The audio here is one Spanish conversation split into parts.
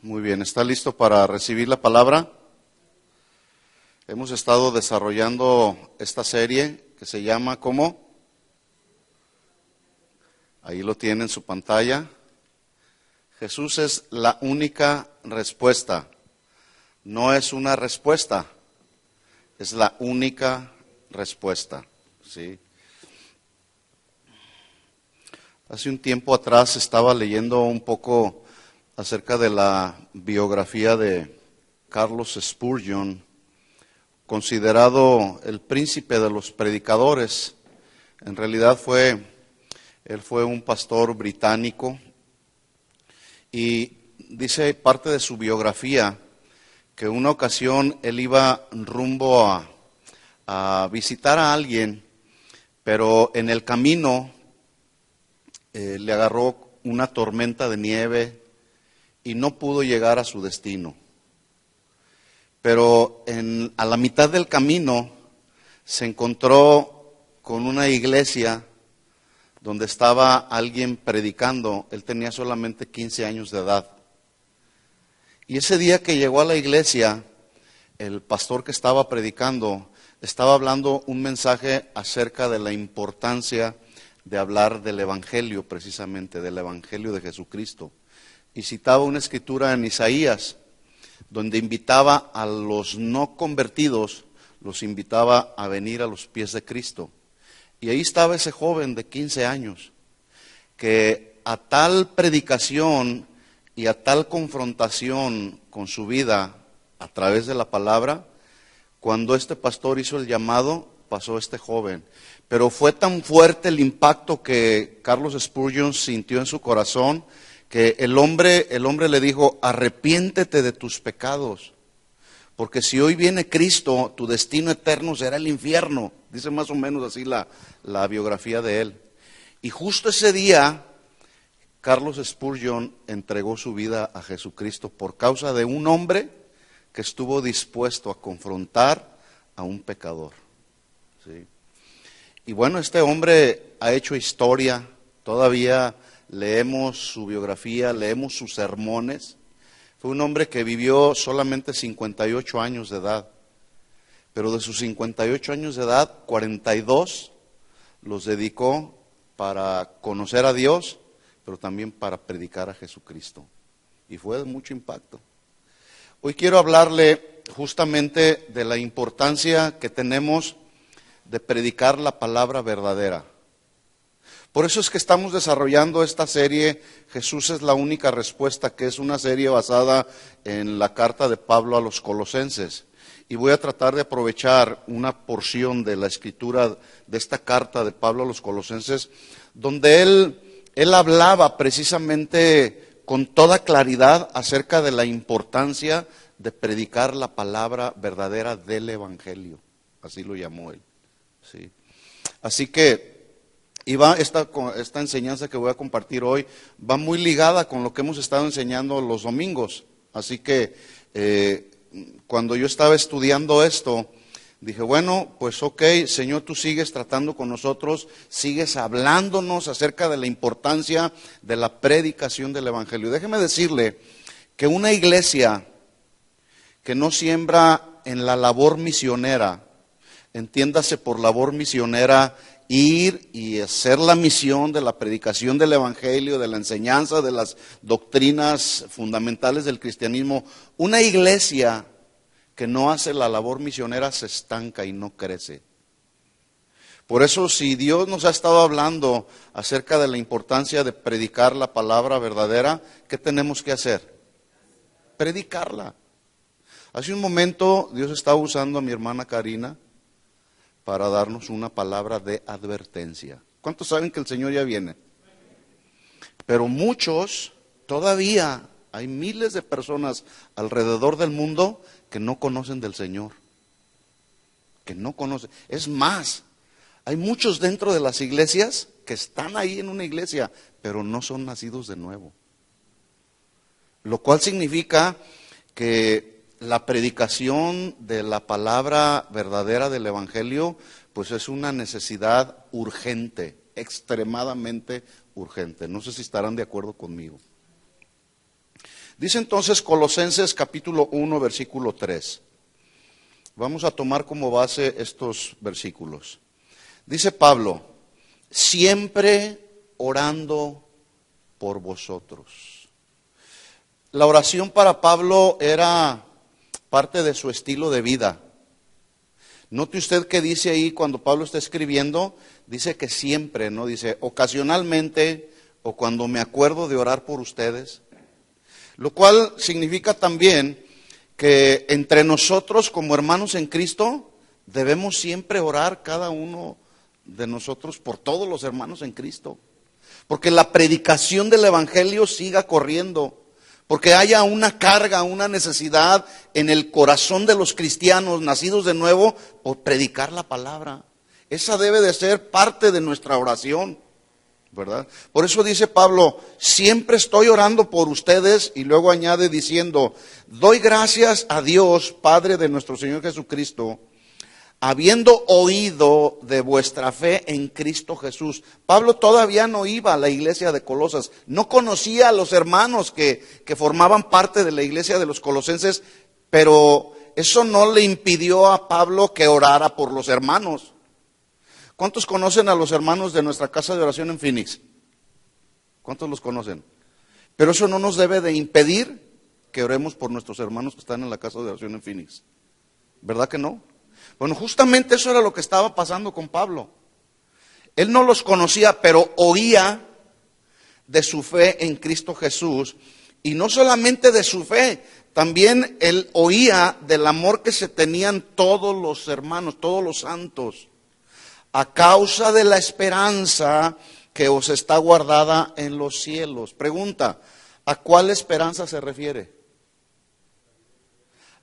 Muy bien, ¿está listo para recibir la palabra? Hemos estado desarrollando esta serie que se llama ¿cómo? Ahí lo tiene en su pantalla. Jesús es la única respuesta. No es una respuesta, es la única respuesta. ¿Sí? Hace un tiempo atrás estaba leyendo un poco acerca de la biografía de Carlos Spurgeon, considerado el príncipe de los predicadores. En realidad él fue un pastor británico y dice parte de su biografía que una ocasión él iba rumbo a visitar a alguien, pero en el camino le agarró una tormenta de nieve y no pudo llegar a su destino. Pero a la mitad del camino se encontró con una iglesia donde estaba alguien predicando. Él tenía solamente 15 años de edad. Y ese día que llegó a la iglesia, el pastor que estaba predicando estaba hablando un mensaje acerca de la importancia de hablar del Evangelio, precisamente del Evangelio de Jesucristo. Y citaba una escritura en Isaías, donde invitaba a los no convertidos, los invitaba a venir a los pies de Cristo. Y ahí estaba ese joven de 15 años, que a tal predicación y a tal confrontación con su vida a través de la palabra, cuando este pastor hizo el llamado, pasó este joven. Pero fue tan fuerte el impacto que Carlos Spurgeon sintió en su corazón, que el hombre le dijo: arrepiéntete de tus pecados, porque si hoy viene Cristo, tu destino eterno será el infierno. Dice más o menos así la biografía de él. Y justo ese día, Carlos Spurgeon entregó su vida a Jesucristo por causa de un hombre que estuvo dispuesto a confrontar a un pecador. ¿Sí? Y bueno, este hombre ha hecho historia, todavía leemos su biografía, leemos sus sermones. Fue un hombre que vivió solamente 58 años de edad, pero de sus 58 años de edad, 42 los dedicó para conocer a Dios, pero también para predicar a Jesucristo. Y fue de mucho impacto. Hoy quiero hablarle justamente de la importancia que tenemos de predicar la palabra verdadera. Por eso es que estamos desarrollando esta serie, Jesús es la única respuesta, que es una serie basada en la carta de Pablo a los Colosenses. Y voy a tratar de aprovechar una porción de la escritura de esta carta de Pablo a los Colosenses, donde él hablaba precisamente con toda claridad acerca de la importancia de predicar la palabra verdadera del Evangelio. Así lo llamó él. Sí. Así que esta enseñanza que voy a compartir hoy va muy ligada con lo que hemos estado enseñando los domingos. Así que cuando yo estaba estudiando esto, dije, bueno, pues ok, Señor, tú sigues tratando con nosotros, sigues hablándonos acerca de la importancia de la predicación del Evangelio. Déjeme decirle que una iglesia que no siembra en la labor misionera, entiéndase por labor misionera, ir y hacer la misión de la predicación del Evangelio, de la enseñanza de las doctrinas fundamentales del cristianismo. Una iglesia que no hace la labor misionera se estanca y no crece. Por eso, si Dios nos ha estado hablando acerca de la importancia de predicar la palabra verdadera, ¿qué tenemos que hacer? Predicarla. Hace un momento Dios estaba usando a mi hermana Karina para darnos una palabra de advertencia. ¿Cuántos saben que el Señor ya viene? Pero muchos, todavía hay miles de personas alrededor del mundo que no conocen del Señor. Que no conocen. Es más, hay muchos dentro de las iglesias que están ahí en una iglesia, pero no son nacidos de nuevo. Lo cual significa que la predicación de la palabra verdadera del Evangelio, pues es una necesidad urgente, extremadamente urgente. No sé si estarán de acuerdo conmigo. Dice entonces Colosenses capítulo 1, versículo 3. Vamos a tomar como base estos versículos. Dice Pablo, siempre orando por vosotros. La oración para Pablo era parte de su estilo de vida. Note usted que dice ahí cuando Pablo está escribiendo, dice que siempre, ¿no? Dice ocasionalmente o cuando me acuerdo de orar por ustedes. Lo cual significa también que entre nosotros como hermanos en Cristo debemos siempre orar cada uno de nosotros por todos los hermanos en Cristo. Porque la predicación del Evangelio siga corriendo. Porque haya una carga, una necesidad en el corazón de los cristianos nacidos de nuevo por predicar la palabra. Esa debe de ser parte de nuestra oración, ¿verdad? Por eso dice Pablo, siempre estoy orando por ustedes, y luego añade diciendo, doy gracias a Dios, Padre de nuestro Señor Jesucristo, habiendo oído de vuestra fe en Cristo Jesús. Pablo todavía no iba a la iglesia de Colosas, no conocía a los hermanos que formaban parte de la iglesia de los colosenses, pero eso no le impidió a Pablo que orara por los hermanos. ¿Cuántos conocen a los hermanos de nuestra casa de oración en Phoenix? ¿Cuántos los conocen? Pero eso no nos debe de impedir que oremos por nuestros hermanos que están en la casa de oración en Phoenix. ¿Verdad que no? Bueno, justamente eso era lo que estaba pasando con Pablo. Él no los conocía, pero oía de su fe en Cristo Jesús. Y no solamente de su fe, también él oía del amor que se tenían todos los hermanos, todos los santos, a causa de la esperanza que os está guardada en los cielos. Pregunta, ¿a cuál esperanza se refiere?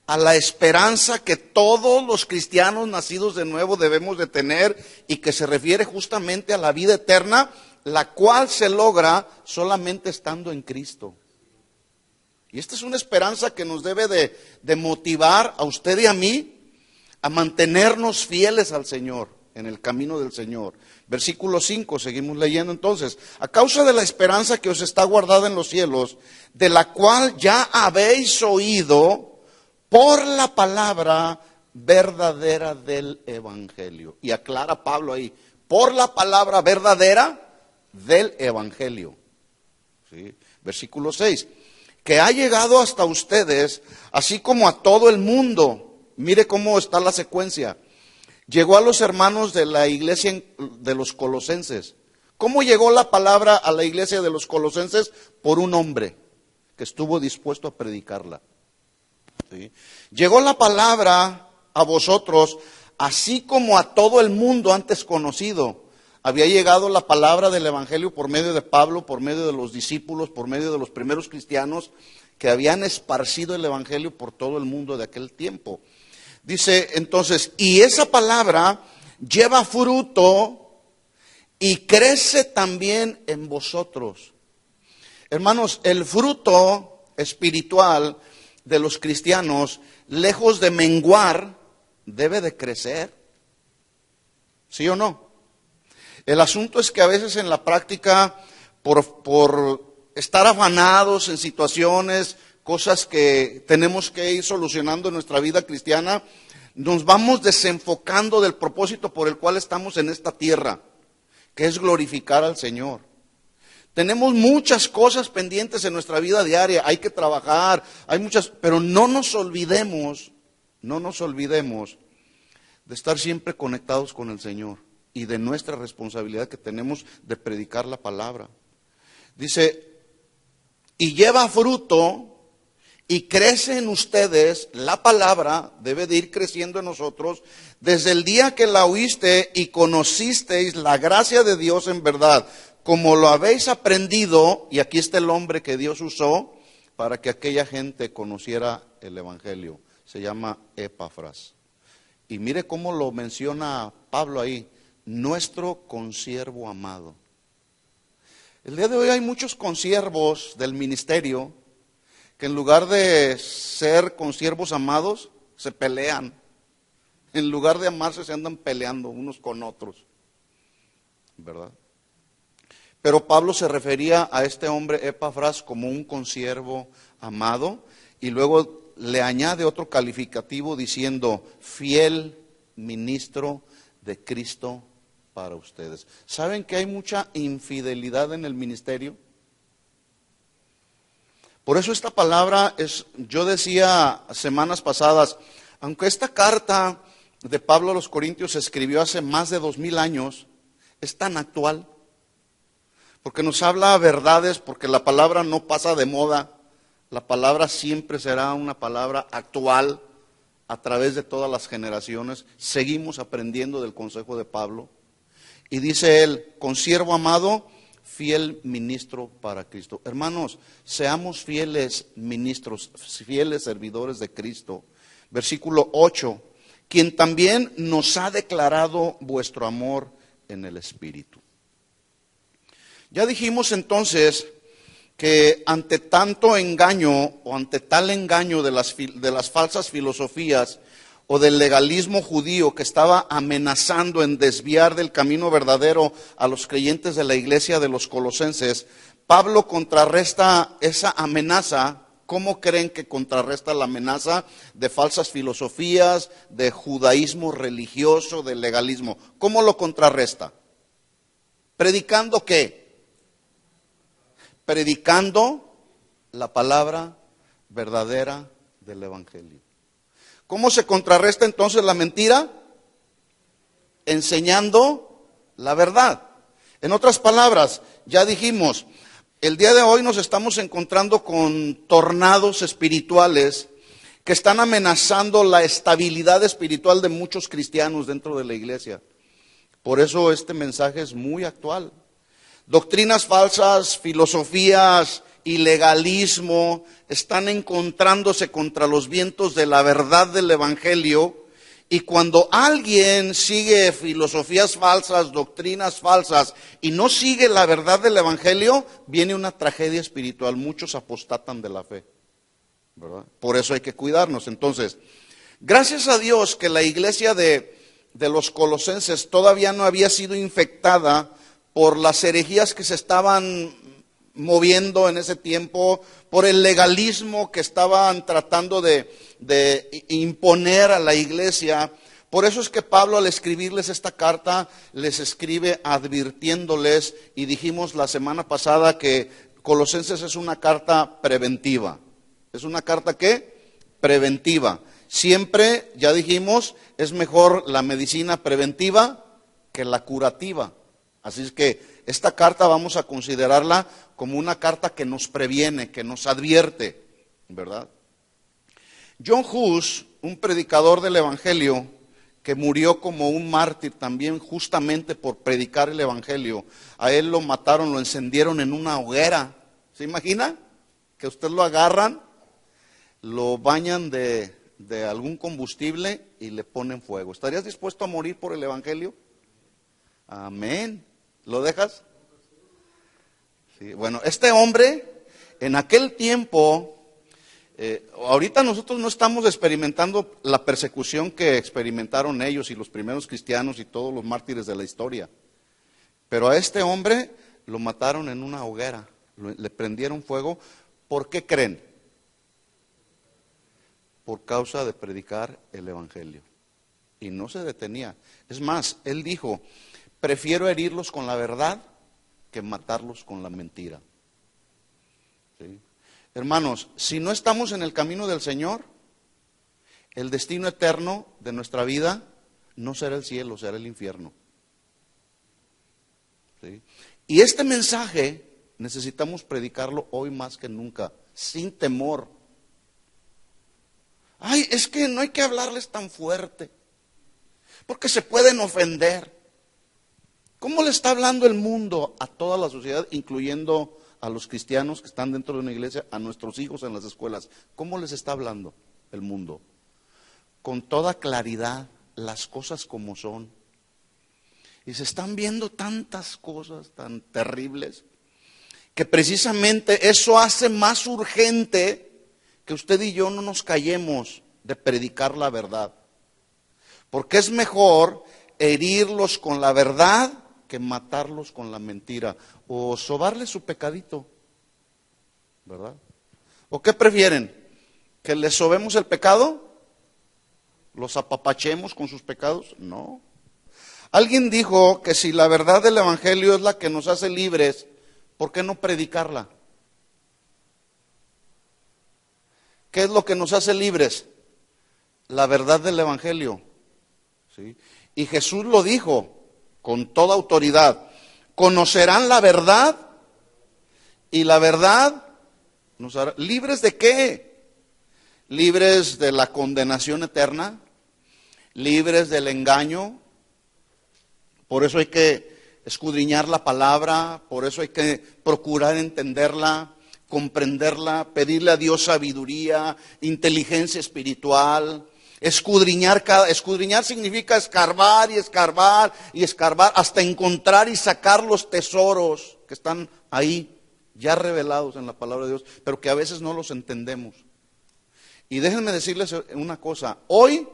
A la esperanza que todos los cristianos nacidos de nuevo debemos de tener y que se refiere justamente a la vida eterna, la cual se logra solamente estando en Cristo. Y esta es una esperanza que nos debe de motivar a usted y a mí a mantenernos fieles al Señor, en el camino del Señor. Versículo 5, seguimos leyendo entonces. A causa de la esperanza que os está guardada en los cielos, de la cual ya habéis oído por la palabra verdadera del Evangelio. Y aclara Pablo ahí, por la palabra verdadera del Evangelio. ¿Sí? Versículo 6, que ha llegado hasta ustedes, así como a todo el mundo. Mire cómo está la secuencia. Llegó a los hermanos de la iglesia de los colosenses. ¿Cómo llegó la palabra a la iglesia de los colosenses? Por un hombre que estuvo dispuesto a predicarla. ¿Sí? Llegó la palabra a vosotros, así como a todo el mundo antes conocido. Había llegado la palabra del Evangelio por medio de Pablo, por medio de los discípulos, por medio de los primeros cristianos que habían esparcido el Evangelio por todo el mundo de aquel tiempo. Dice entonces, y esa palabra lleva fruto y crece también en vosotros. Hermanos, el fruto espiritual de los cristianos, lejos de menguar, debe de crecer. ¿Sí o no? El asunto es que a veces en la práctica, por estar afanados en situaciones, cosas que tenemos que ir solucionando en nuestra vida cristiana, nos vamos desenfocando del propósito por el cual estamos en esta tierra, que es glorificar al Señor. Tenemos muchas cosas pendientes en nuestra vida diaria, hay que trabajar, hay muchas, pero no nos olvidemos de estar siempre conectados con el Señor y de nuestra responsabilidad que tenemos de predicar la palabra. Dice, y lleva fruto y crece en ustedes, la palabra debe de ir creciendo en nosotros, desde el día que la oíste y conocisteis la gracia de Dios en verdad, como lo habéis aprendido, y aquí está el hombre que Dios usó para que aquella gente conociera el Evangelio. Se llama Epafras. Y mire cómo lo menciona Pablo ahí, nuestro consiervo amado. El día de hoy hay muchos consiervos del ministerio que en lugar de ser consiervos amados, se pelean. En lugar de amarse, se andan peleando unos con otros. ¿Verdad? Pero Pablo se refería a este hombre Epafras como un consiervo amado y luego le añade otro calificativo diciendo fiel ministro de Cristo para ustedes. ¿Saben que hay mucha infidelidad en el ministerio? Por eso esta palabra yo decía semanas pasadas, aunque esta carta de Pablo a los Corintios se escribió hace más de 2000 años, es tan actual, porque nos habla verdades, porque la palabra no pasa de moda, la palabra siempre será una palabra actual a través de todas las generaciones. Seguimos aprendiendo del consejo de Pablo. Y dice él, consiervo amado, fiel ministro para Cristo. Hermanos, seamos fieles ministros, fieles servidores de Cristo. Versículo 8, quien también nos ha declarado vuestro amor en el Espíritu. Ya dijimos entonces que ante tanto engaño o ante tal engaño de las falsas filosofías o del legalismo judío que estaba amenazando en desviar del camino verdadero a los creyentes de la iglesia de los Colosenses, Pablo contrarresta esa amenaza. ¿Cómo creen que contrarresta la amenaza de falsas filosofías, de judaísmo religioso, de legalismo? ¿Cómo lo contrarresta? ¿Predicando qué? Predicando la palabra verdadera del Evangelio. ¿Cómo se contrarresta entonces la mentira? Enseñando la verdad. En otras palabras, ya dijimos, el día de hoy nos estamos encontrando con tornados espirituales que están amenazando la estabilidad espiritual de muchos cristianos dentro de la iglesia. Por eso este mensaje es muy actual. Doctrinas falsas, filosofías y legalismo están encontrándose contra los vientos de la verdad del Evangelio, y cuando alguien sigue filosofías falsas, doctrinas falsas y no sigue la verdad del Evangelio, viene una tragedia espiritual. Muchos apostatan de la fe, ¿verdad? Por eso hay que cuidarnos. Entonces, gracias a Dios que la iglesia de los Colosenses todavía no había sido infectada por las herejías que se estaban moviendo en ese tiempo, por el legalismo que estaban tratando de imponer a la iglesia. Por eso es que Pablo, al escribirles esta carta, les escribe advirtiéndoles, y dijimos la semana pasada que Colosenses es una carta preventiva. ¿Es una carta qué? Preventiva. Siempre, ya dijimos, es mejor la medicina preventiva que la curativa. Así es que esta carta vamos a considerarla como una carta que nos previene, que nos advierte, ¿verdad? John Hus, un predicador del Evangelio, que murió como un mártir también justamente por predicar el Evangelio, a él lo mataron, lo encendieron en una hoguera. ¿Se imagina? Que usted lo agarran, lo bañan de algún combustible y le ponen fuego. ¿Estarías dispuesto a morir por el Evangelio? Amén. ¿Lo dejas? Sí. Bueno, este hombre, en aquel tiempo, ahorita nosotros no estamos experimentando la persecución que experimentaron ellos y los primeros cristianos y todos los mártires de la historia. Pero a este hombre lo mataron en una hoguera, le prendieron fuego. ¿Por qué creen? Por causa de predicar el Evangelio. Y no se detenía. Es más, él dijo, prefiero herirlos con la verdad que matarlos con la mentira. ¿Sí? Hermanos, si no estamos en el camino del Señor, el destino eterno de nuestra vida no será el cielo, será el infierno. ¿Sí? Y este mensaje necesitamos predicarlo hoy más que nunca, sin temor. Ay, es que no hay que hablarles tan fuerte, porque se pueden ofender. ¿Cómo le está hablando el mundo a toda la sociedad, incluyendo a los cristianos que están dentro de una iglesia, a nuestros hijos en las escuelas? ¿Cómo les está hablando el mundo? Con toda claridad, las cosas como son. Y se están viendo tantas cosas tan terribles, que precisamente eso hace más urgente que usted y yo no nos callemos de predicar la verdad. Porque es mejor herirlos con la verdad que matarlos con la mentira o sobarles su pecadito, ¿verdad? ¿O qué prefieren? ¿Que les sobemos el pecado? ¿Los apapachemos con sus pecados? No. Alguien dijo que si la verdad del Evangelio es la que nos hace libres, ¿por qué no predicarla? ¿Qué es lo que nos hace libres? La verdad del Evangelio. ¿Sí? Y Jesús lo dijo con toda autoridad. Conocerán la verdad y la verdad nos hará libres. ¿De qué? Libres de la condenación eterna, libres del engaño. Por eso hay que escudriñar la palabra, por eso hay que procurar entenderla, comprenderla, pedirle a Dios sabiduría, inteligencia espiritual. Escudriñar significa escarbar y escarbar y escarbar hasta encontrar y sacar los tesoros que están ahí, ya revelados en la palabra de Dios, pero que a veces no los entendemos. Y déjenme decirles una cosa, hoy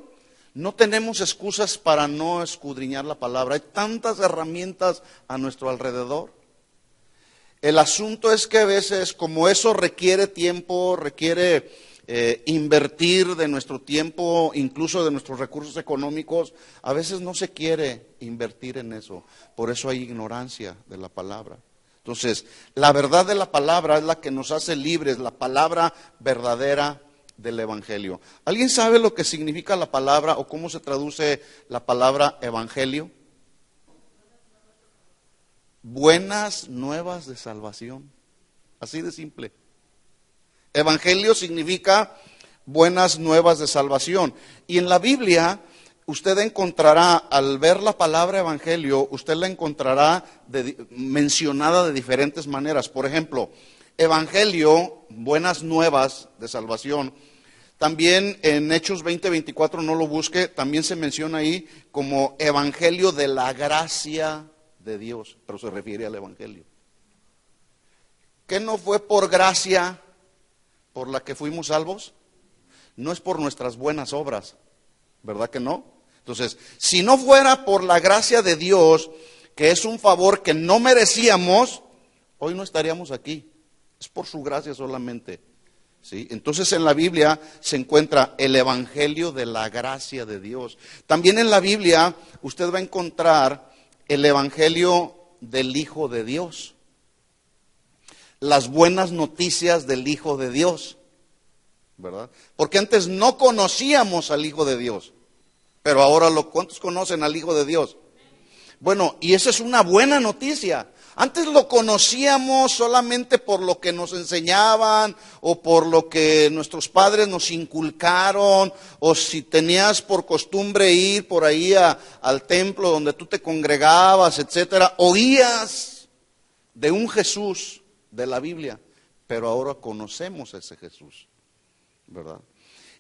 no tenemos excusas para no escudriñar la palabra, hay tantas herramientas a nuestro alrededor. El asunto es que a veces, como eso requiere tiempo, requiere invertir de nuestro tiempo, incluso de nuestros recursos económicos, a veces no se quiere invertir en eso. Por eso hay ignorancia de la palabra. Entonces, la verdad de la palabra es la que nos hace libres, la palabra verdadera del Evangelio. ¿Alguien sabe lo que significa la palabra o cómo se traduce la palabra Evangelio? Buenas nuevas de salvación. Así de simple. Evangelio significa buenas nuevas de salvación. Y en la Biblia usted encontrará, al ver la palabra evangelio, usted la encontrará mencionada de diferentes maneras. Por ejemplo, evangelio, buenas nuevas de salvación. También en Hechos 20:24, no lo busque, también se menciona ahí como evangelio de la gracia de Dios, pero se refiere al evangelio. ¿Qué no fue por gracia por la que fuimos salvos? No es por nuestras buenas obras, ¿verdad que no? Entonces, si no fuera por la gracia de Dios, que es un favor que no merecíamos, hoy no estaríamos aquí. Es por su gracia solamente. ¿Sí? Entonces en la Biblia se encuentra el evangelio de la gracia de Dios. También en la Biblia usted va a encontrar el evangelio del Hijo de Dios. Las buenas noticias del Hijo de Dios, ¿verdad? Porque antes no conocíamos al Hijo de Dios, pero ahora ¿cuántos conocen al Hijo de Dios? Bueno, y esa es una buena noticia. Antes lo conocíamos solamente por lo que nos enseñaban o por lo que nuestros padres nos inculcaron, o si tenías por costumbre ir por ahí al templo donde tú te congregabas, etcétera, oías de un Jesús de la Biblia, pero ahora conocemos a ese Jesús, ¿verdad?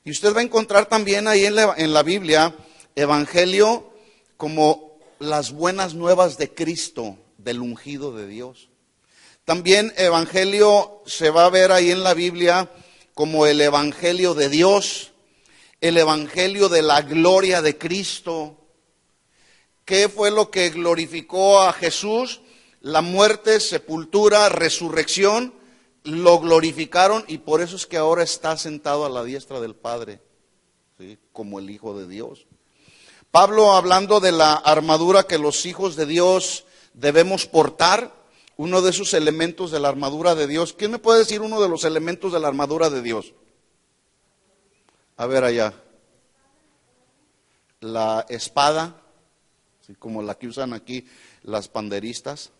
Y usted va a encontrar también ahí en la Biblia evangelio como las buenas nuevas de Cristo, del ungido de Dios. También evangelio se va a ver ahí en la Biblia como el evangelio de Dios, el evangelio de la gloria de Cristo. ¿Qué fue lo que glorificó a Jesús? La muerte, sepultura, resurrección, lo glorificaron y por eso es que ahora está sentado a la diestra del Padre, ¿sí? Como el Hijo de Dios. Pablo, hablando de la armadura que los hijos de Dios debemos portar, uno de esos elementos de la armadura de Dios. ¿Quién me puede decir uno de los elementos de la armadura de Dios? A ver allá. La espada, ¿sí? Como la que usan aquí las panderistas.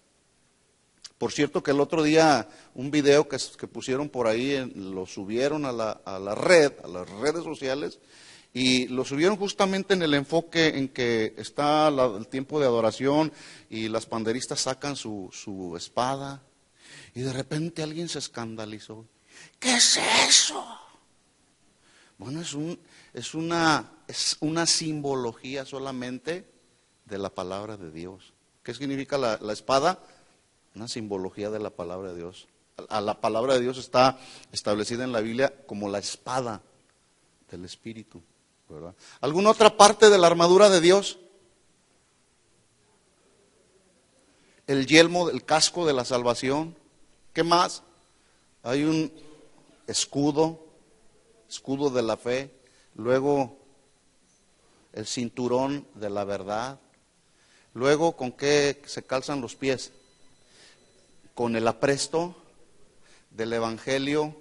Por cierto que el otro día un video que pusieron por ahí, lo subieron a la red, a las redes sociales, y lo subieron justamente en el enfoque en que está el tiempo de adoración y las panderistas sacan su espada y de repente alguien se escandalizó. ¿Qué es eso? Bueno, es una simbología solamente de la palabra de Dios. ¿Qué significa la espada? Una simbología de la palabra de Dios. La palabra de Dios está establecida en la Biblia como la espada del Espíritu, ¿verdad? ¿Alguna otra parte de la armadura de Dios? el yelmo, el casco de la salvación. ¿Qué más? Hay un escudo de la fe. Luego el cinturón de la verdad. Luego, ¿con qué se calzan los pies? Con el apresto del Evangelio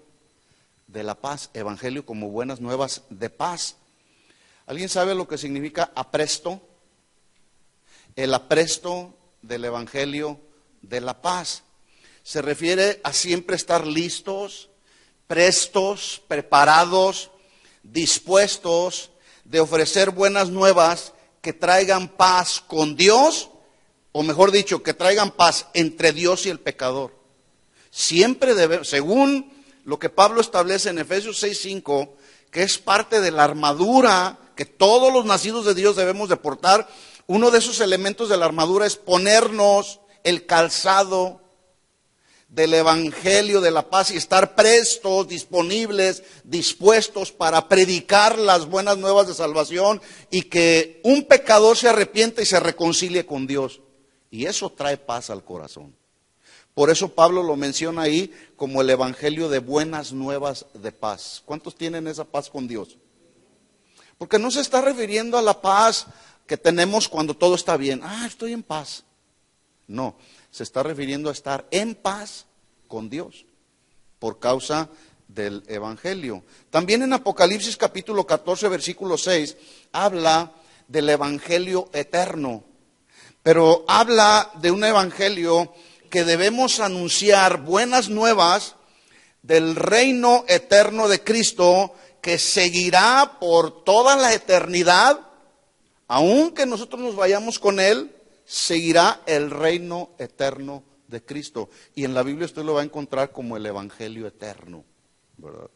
de la paz. Evangelio como buenas nuevas de paz. ¿Alguien sabe lo que significa apresto? El apresto del Evangelio de la paz. Se refiere a siempre estar listos, prestos, preparados, dispuestos de ofrecer buenas nuevas que traigan paz con Dios, o mejor dicho, que traigan paz entre Dios y el pecador. Siempre debemos, según lo que Pablo establece en Efesios 6:5, que es parte de la armadura que todos los nacidos de Dios debemos de portar, uno de esos elementos de la armadura es ponernos el calzado del Evangelio de la paz y estar prestos, disponibles, dispuestos para predicar las buenas nuevas de salvación y que un pecador se arrepienta y se reconcilie con Dios. Y eso trae paz al corazón. Por eso Pablo lo menciona ahí como el Evangelio de buenas nuevas de paz. ¿Cuántos tienen esa paz con Dios? Porque no se está refiriendo a la paz que tenemos cuando todo está bien. Estoy en paz. No, se está refiriendo a estar en paz con Dios por causa del Evangelio. También en Apocalipsis capítulo 14, versículo 6, habla del Evangelio eterno. Pero habla de un Evangelio que debemos anunciar buenas nuevas del reino eterno de Cristo que seguirá por toda la eternidad. Aunque nosotros nos vayamos con Él, seguirá el reino eterno de Cristo. Y en la Biblia usted lo va a encontrar como el Evangelio eterno, ¿verdad?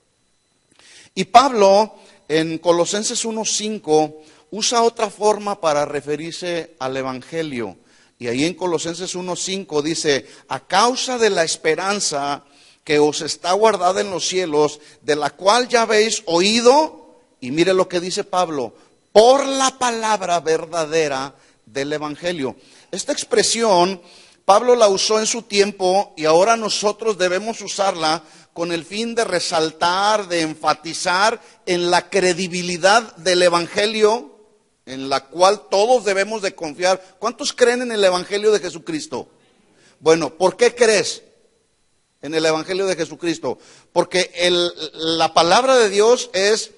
Y Pablo en Colosenses 1:5 usa otra forma para referirse al Evangelio. Y ahí en Colosenses 1:5 dice, a causa de la esperanza que os está guardada en los cielos, de la cual ya habéis oído, y mire lo que dice Pablo, por la palabra verdadera del Evangelio. Esta expresión Pablo la usó en su tiempo y ahora nosotros debemos usarla con el fin de resaltar, de enfatizar en la credibilidad del Evangelio en la cual todos debemos de confiar. ¿Cuántos creen en el Evangelio de Jesucristo? Bueno, ¿por qué crees en el Evangelio de Jesucristo? Porque la palabra de Dios es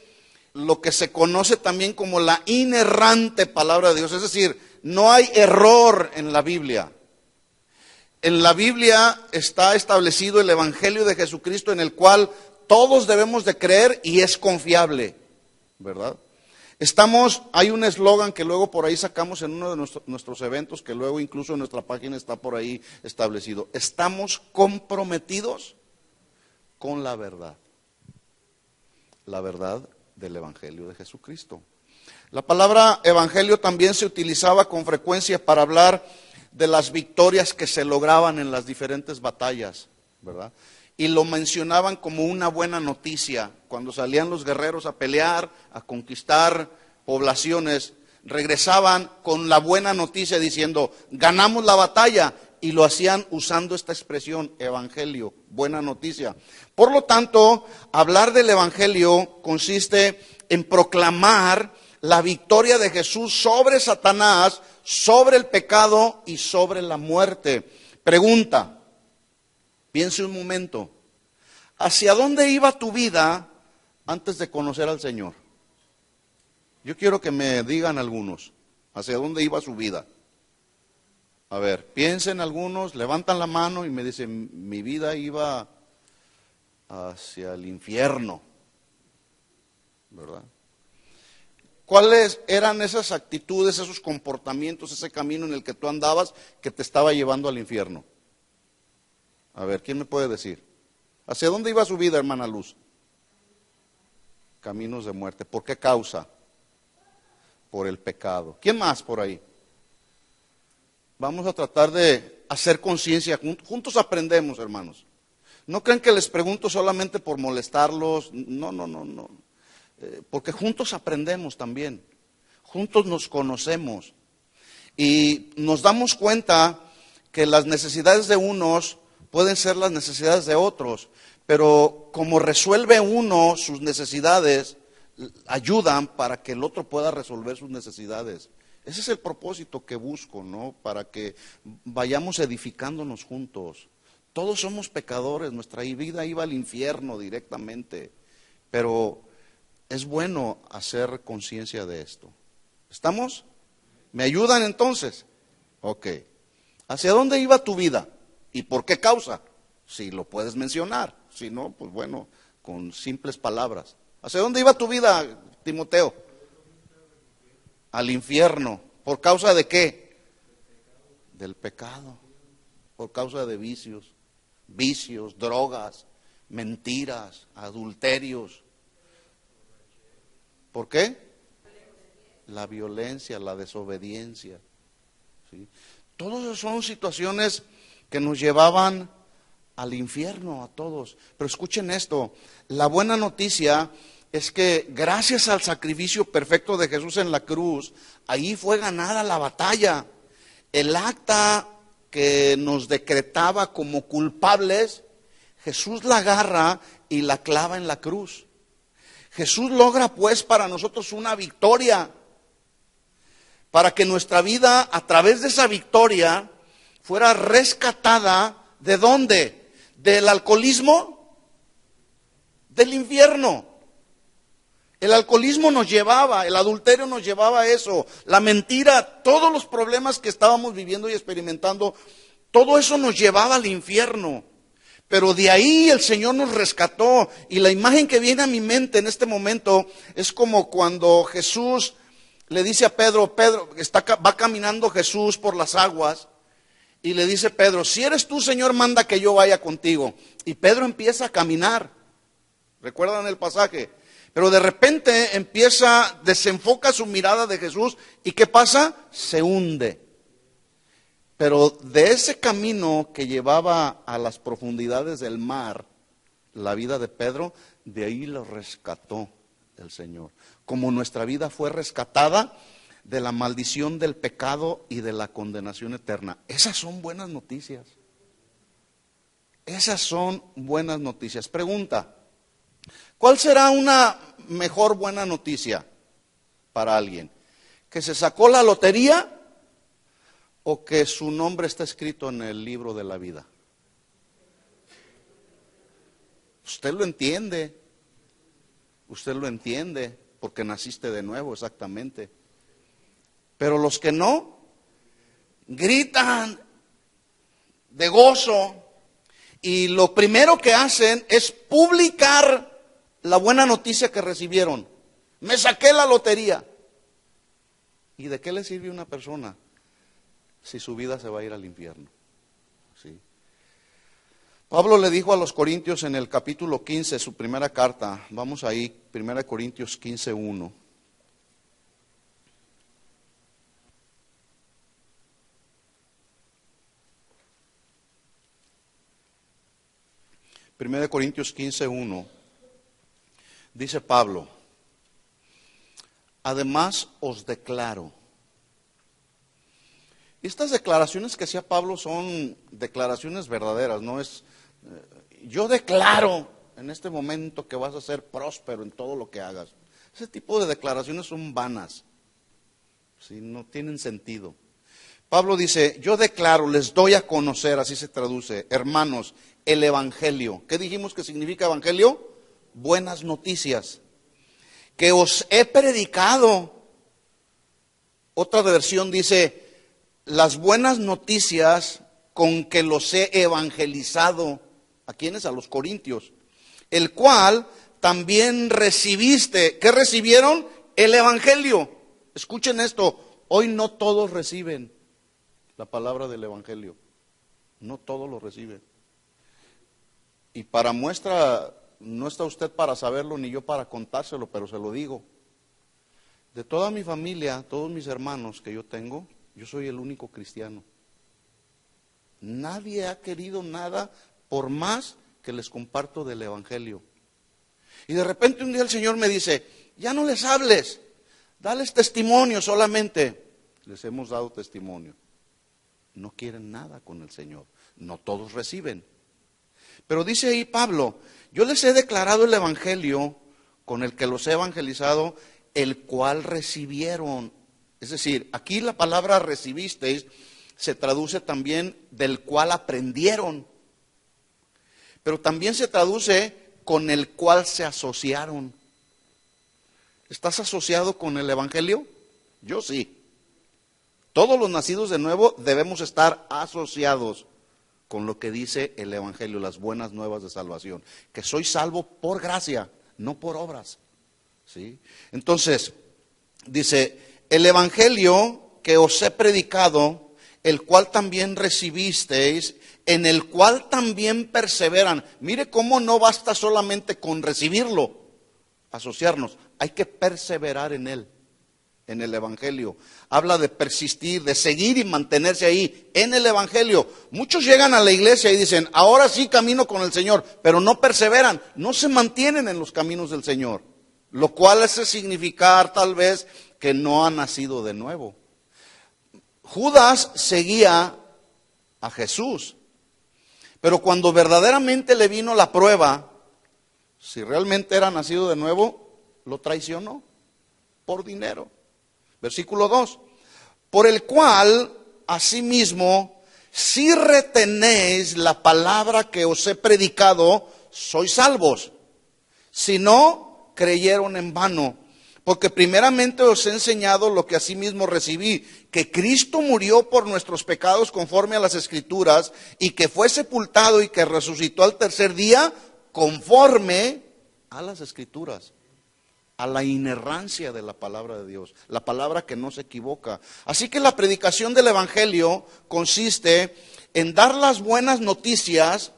lo que se conoce también como la inerrante palabra de Dios. Es decir, no hay error en la Biblia. En la Biblia está establecido el Evangelio de Jesucristo en el cual todos debemos de creer y es confiable, ¿verdad? Hay un eslogan que luego por ahí sacamos en uno de nuestros eventos, que luego incluso en nuestra página está por ahí establecido. Estamos comprometidos con la verdad del Evangelio de Jesucristo. La palabra evangelio también se utilizaba con frecuencia para hablar de las victorias que se lograban en las diferentes batallas, ¿verdad? Y lo mencionaban como una buena noticia. Cuando salían los guerreros a pelear, a conquistar poblaciones, regresaban con la buena noticia diciendo, ganamos la batalla, y lo hacían usando esta expresión, evangelio, buena noticia. Por lo tanto, hablar del evangelio consiste en proclamar la victoria de Jesús sobre Satanás, sobre el pecado y sobre la muerte. Pregunta, piense un momento, ¿hacia dónde iba tu vida antes de conocer al Señor? Yo quiero que me digan algunos, ¿hacia dónde iba su vida? A ver, piensen algunos, levantan la mano y me dicen, mi vida iba hacia el infierno, ¿verdad? ¿Cuáles eran esas actitudes, esos comportamientos, ese camino en el que tú andabas que te estaba llevando al infierno? A ver, ¿quién me puede decir? ¿Hacia dónde iba su vida, hermana Luz? Caminos de muerte. ¿Por qué causa? Por el pecado. ¿Quién más por ahí? Vamos a tratar de hacer conciencia. Juntos aprendemos, hermanos. No crean que les pregunto solamente por molestarlos. No. Porque juntos aprendemos también. Juntos nos conocemos. Y nos damos cuenta que las necesidades de unos pueden ser las necesidades de otros, pero como resuelve uno sus necesidades, ayudan para que el otro pueda resolver sus necesidades. Ese es el propósito que busco, ¿no? Para que vayamos edificándonos juntos. Todos somos pecadores, nuestra vida iba al infierno directamente, pero es bueno hacer conciencia de esto. ¿Estamos? ¿Me ayudan entonces? Ok. ¿Hacia dónde iba tu vida? ¿Y por qué causa? Si lo puedes mencionar. Si no, pues bueno, con simples palabras. ¿Hacia dónde iba tu vida, Timoteo? Al infierno. ¿Por causa de qué? Del pecado. Por causa de vicios. Vicios, drogas, mentiras, adulterios. ¿Por qué? La violencia, la desobediencia. ¿Sí? Todas son situaciones que nos llevaban al infierno a todos. Pero escuchen esto, la buena noticia es que gracias al sacrificio perfecto de Jesús en la cruz, ahí fue ganada la batalla. El acta que nos decretaba como culpables, Jesús la agarra y la clava en la cruz. Jesús logra pues para nosotros una victoria, para que nuestra vida a través de esa victoria fuera rescatada. ¿De dónde? ¿Del alcoholismo? Del infierno. El alcoholismo nos llevaba, el adulterio nos llevaba a eso, la mentira, todos los problemas que estábamos viviendo y experimentando, todo eso nos llevaba al infierno. Pero de ahí el Señor nos rescató, y la imagen que viene a mi mente en este momento es como cuando Jesús le dice a Pedro, va caminando Jesús por las aguas, y le dice Pedro, si eres tú, Señor, manda que yo vaya contigo. Y Pedro empieza a caminar. ¿Recuerdan el pasaje? Pero de repente desenfoca su mirada de Jesús, y ¿qué pasa? Se hunde. Pero de ese camino que llevaba a las profundidades del mar, la vida de Pedro, de ahí lo rescató el Señor. Como nuestra vida fue rescatada de la maldición del pecado y de la condenación eterna. Esas son buenas noticias. Esas son buenas noticias. Pregunta, ¿cuál será una mejor buena noticia para alguien? ¿Que se sacó la lotería o que su nombre está escrito en el libro de la vida? Usted lo entiende porque naciste de nuevo, exactamente. Pero los que no, gritan de gozo, y lo primero que hacen es publicar la buena noticia que recibieron. Me saqué la lotería. ¿Y de qué le sirve a una persona si su vida se va a ir al infierno? ¿Sí? Pablo le dijo a los Corintios en el capítulo 15, su primera carta, vamos ahí, 1 Corintios 15:1. Primera de Corintios 15:1, dice Pablo, además os declaro. Y estas declaraciones que hacía Pablo son declaraciones verdaderas, no es, yo declaro en este momento que vas a ser próspero en todo lo que hagas. Ese tipo de declaraciones son vanas, ¿sí? No tienen sentido. Pablo dice, yo declaro, les doy a conocer, así se traduce, hermanos, el evangelio. ¿Qué dijimos que significa evangelio? Buenas noticias. Que os he predicado. Otra versión dice, las buenas noticias con que los he evangelizado. ¿A quiénes? A los corintios. El cual también recibiste. ¿Qué recibieron? El evangelio. Escuchen esto, hoy no todos reciben la palabra del evangelio. No todos lo reciben. Y para muestra, no está usted para saberlo ni yo para contárselo, pero se lo digo. De toda mi familia, todos mis hermanos que yo tengo, yo soy el único cristiano. Nadie ha querido nada por más que les comparto del evangelio. Y de repente un día el Señor me dice, ya no les hables, dales testimonio solamente. Les hemos dado testimonio. no quieren nada con el Señor. No todos reciben. Pero dice ahí Pablo, yo les he declarado el evangelio con el que los he evangelizado, el cual recibieron. Es decir, aquí la palabra recibisteis se traduce también del cual aprendieron. Pero también se traduce con el cual se asociaron. ¿Estás asociado con el evangelio? Yo sí. Todos los nacidos de nuevo debemos estar asociados con lo que dice el evangelio, las buenas nuevas de salvación. Que soy salvo por gracia, no por obras. ¿Sí? Entonces, dice, el evangelio que os he predicado, el cual también recibisteis, en el cual también perseveran. Mire cómo no basta solamente con recibirlo, asociarnos, hay que perseverar en él, en el evangelio. Habla de persistir, de seguir y mantenerse ahí, en el evangelio. Muchos llegan a la iglesia y dicen, ahora sí camino con el Señor, pero no perseveran, no se mantienen en los caminos del Señor. Lo cual hace significar tal vez que no ha nacido de nuevo. Judas seguía a Jesús, pero cuando verdaderamente le vino la prueba, si realmente era nacido de nuevo, lo traicionó por dinero. Versículo 2, por el cual, asimismo, si retenéis la palabra que os he predicado, sois salvos. Si no, creyeron en vano. Porque primeramente os he enseñado lo que asimismo recibí, que Cristo murió por nuestros pecados conforme a las Escrituras, y que fue sepultado y que resucitó al tercer día conforme a las Escrituras, a la inerrancia de la palabra de Dios, la palabra que no se equivoca. Así que la predicación del Evangelio consiste en dar las buenas noticias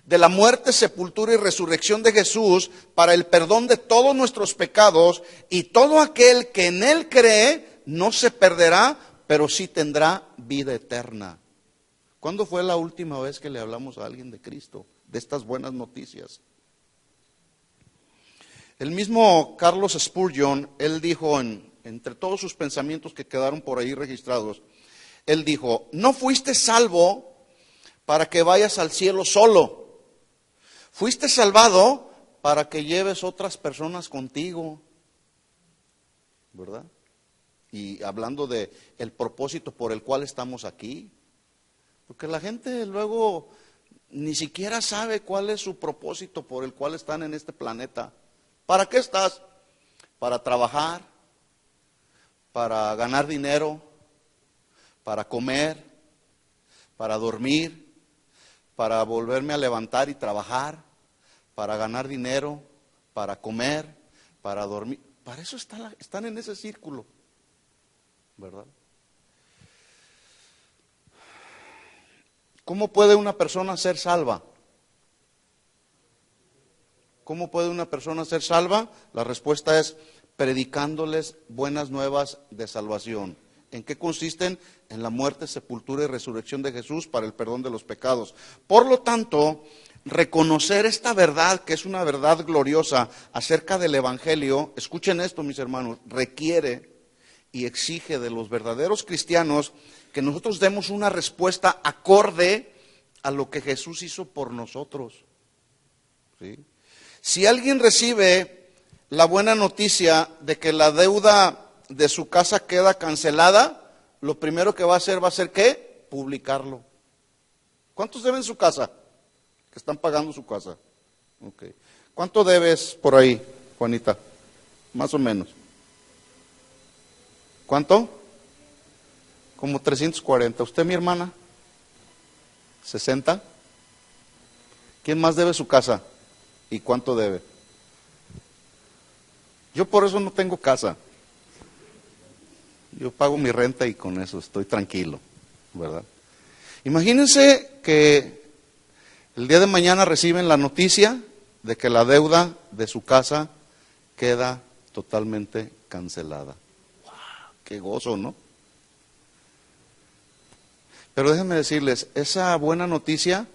de la muerte, sepultura y resurrección de Jesús para el perdón de todos nuestros pecados, y todo aquel que en Él cree no se perderá, pero sí tendrá vida eterna. ¿Cuándo fue la última vez que le hablamos a alguien de Cristo, de estas buenas noticias? El mismo Carlos Spurgeon, él dijo, entre todos sus pensamientos que quedaron por ahí registrados, él dijo, no fuiste salvo para que vayas al cielo solo. Fuiste salvado para que lleves otras personas contigo, ¿verdad? Y hablando de el propósito por el cual estamos aquí, porque la gente luego ni siquiera sabe cuál es su propósito por el cual están en este planeta. ¿Para qué estás? Para trabajar, para ganar dinero, para comer, para dormir, para volverme a levantar y trabajar, para ganar dinero, para comer, para dormir. Para eso están en ese círculo, ¿verdad? ¿Cómo puede una persona ser salva? ¿Cómo puede una persona ser salva? La respuesta es predicándoles buenas nuevas de salvación. ¿En qué consisten? En la muerte, sepultura y resurrección de Jesús para el perdón de los pecados. Por lo tanto, reconocer esta verdad, que es una verdad gloriosa acerca del Evangelio, escuchen esto, mis hermanos, requiere y exige de los verdaderos cristianos que nosotros demos una respuesta acorde a lo que Jesús hizo por nosotros. ¿Sí? Si alguien recibe la buena noticia de que la deuda de su casa queda cancelada, lo primero que va a hacer ¿qué? Publicarlo. ¿Cuántos deben su casa? Que están pagando su casa. Okay. ¿Cuánto debes por ahí, Juanita? Más o menos. ¿Cuánto? Como 340. ¿Usted, mi hermana? 60. ¿Quién más debe su casa? ¿Y cuánto debe? Yo por eso no tengo casa. Yo pago mi renta y con eso estoy tranquilo, ¿verdad? Imagínense que el día de mañana reciben la noticia de que la deuda de su casa queda totalmente cancelada. ¡Wow! ¡Qué gozo!, ¿no? Pero déjenme decirles, esa buena noticia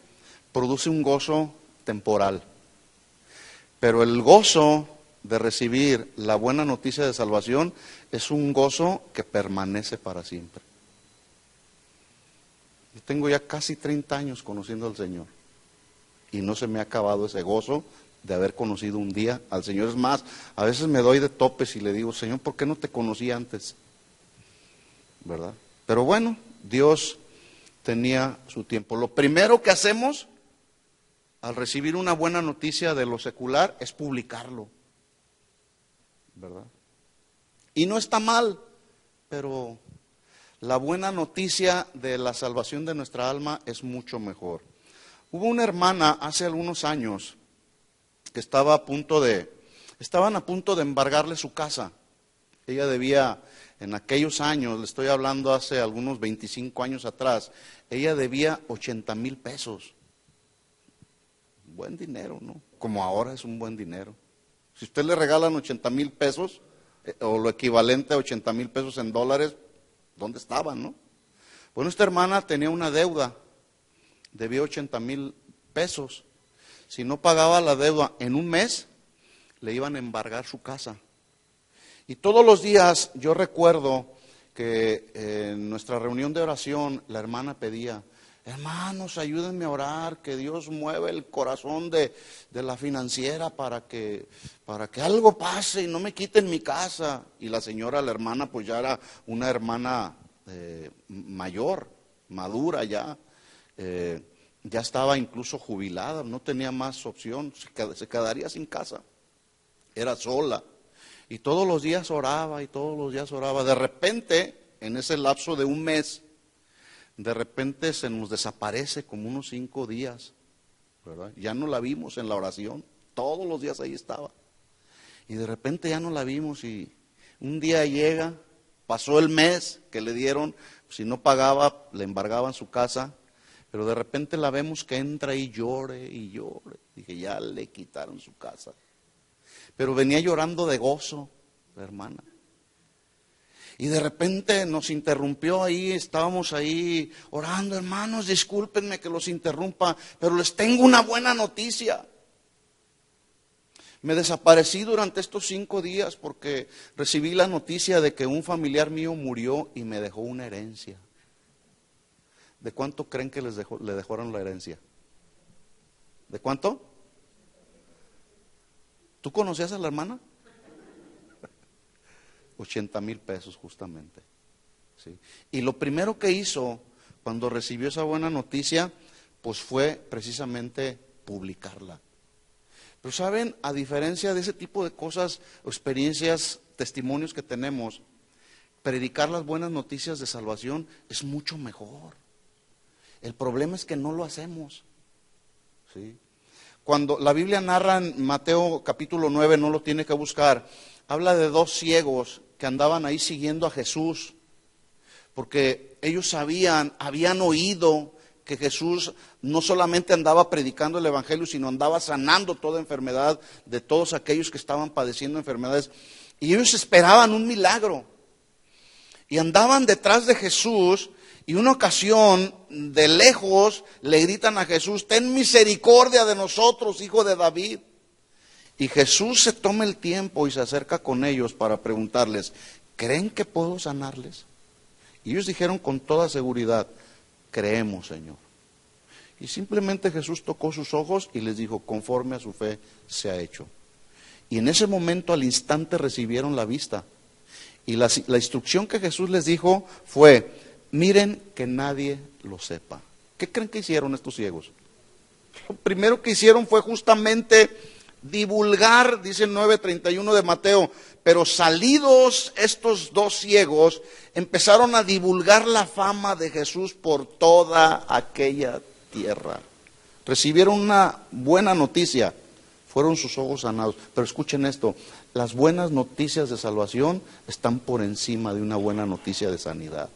produce un gozo temporal. Pero el gozo de recibir la buena noticia de salvación es un gozo que permanece para siempre. Yo tengo ya casi 30 años conociendo al Señor y no se me ha acabado ese gozo de haber conocido un día al Señor. Es más, a veces me doy de topes y le digo, Señor, ¿por qué no te conocí antes? ¿Verdad? Pero bueno, Dios tenía su tiempo. Lo primero que hacemos al recibir una buena noticia de lo secular es publicarlo, ¿verdad? Y no está mal, pero la buena noticia de la salvación de nuestra alma es mucho mejor. Hubo una hermana hace algunos años que estaban a punto de embargarle su casa. Ella debía, en aquellos años, le estoy hablando hace algunos 25 años atrás, ella debía 80,000 pesos. Buen dinero, ¿no? Como ahora es un buen dinero. Si usted le regalan 80,000 pesos, o lo equivalente a 80,000 pesos en dólares, ¿dónde estaban, no? Bueno, esta hermana tenía una deuda, debía 80,000 pesos. Si no pagaba la deuda en un mes, le iban a embargar su casa. Y todos los días yo recuerdo que en nuestra reunión de oración la hermana pedía, hermanos, ayúdenme a orar, que Dios mueva el corazón de la financiera para que algo pase y no me quiten mi casa. Y la señora, la hermana, pues ya era una hermana mayor, madura ya, ya estaba incluso jubilada, no tenía más opción, se quedaría sin casa, era sola. Y todos los días oraba y todos los días oraba. De repente, en ese lapso de un mes, de repente se nos desaparece como unos 5 días, ¿verdad? Ya no la vimos en la oración, todos los días ahí estaba. Y de repente ya no la vimos y un día llega, pasó el mes que le dieron, si no pagaba le embargaban su casa, pero de repente la vemos que entra y llore y llore. Dije, ya le quitaron su casa. Pero venía llorando de gozo, la hermana. Y de repente nos interrumpió ahí, estábamos ahí orando, hermanos, discúlpenme que los interrumpa, pero les tengo una buena noticia. Me desaparecí durante estos 5 días porque recibí la noticia de que un familiar mío murió y me dejó una herencia. ¿De cuánto creen que le dejaron la herencia? ¿De cuánto? ¿Tú conocías a la hermana? 80,000 pesos justamente. ¿Sí? Y lo primero que hizo cuando recibió esa buena noticia, pues fue precisamente publicarla. Pero saben, a diferencia de ese tipo de cosas, experiencias, testimonios que tenemos, predicar las buenas noticias de salvación es mucho mejor. El problema es que no lo hacemos. ¿Sí? Cuando la Biblia narra en Mateo capítulo 9, no lo tiene que buscar, habla de 2 ciegos que andaban ahí siguiendo a Jesús, porque ellos habían oído que Jesús no solamente andaba predicando el Evangelio, sino andaba sanando toda enfermedad de todos aquellos que estaban padeciendo enfermedades, y ellos esperaban un milagro, y andaban detrás de Jesús. Y una ocasión, de lejos, le gritan a Jesús, ten misericordia de nosotros, hijo de David. Y Jesús se toma el tiempo y se acerca con ellos para preguntarles, ¿creen que puedo sanarles? Y ellos dijeron con toda seguridad, creemos, Señor. Y simplemente Jesús tocó sus ojos y les dijo, conforme a su fe se ha hecho. Y en ese momento, al instante, recibieron la vista. Y la instrucción que Jesús les dijo fue, miren que nadie lo sepa. ¿Qué creen que hicieron estos ciegos? Lo primero que hicieron fue justamente divulgar, dice el 9:31 de Mateo, pero salidos estos 2 ciegos, empezaron a divulgar la fama de Jesús por toda aquella tierra. Recibieron una buena noticia, fueron sus ojos sanados. Pero escuchen esto, las buenas noticias de salvación están por encima de una buena noticia de sanidad.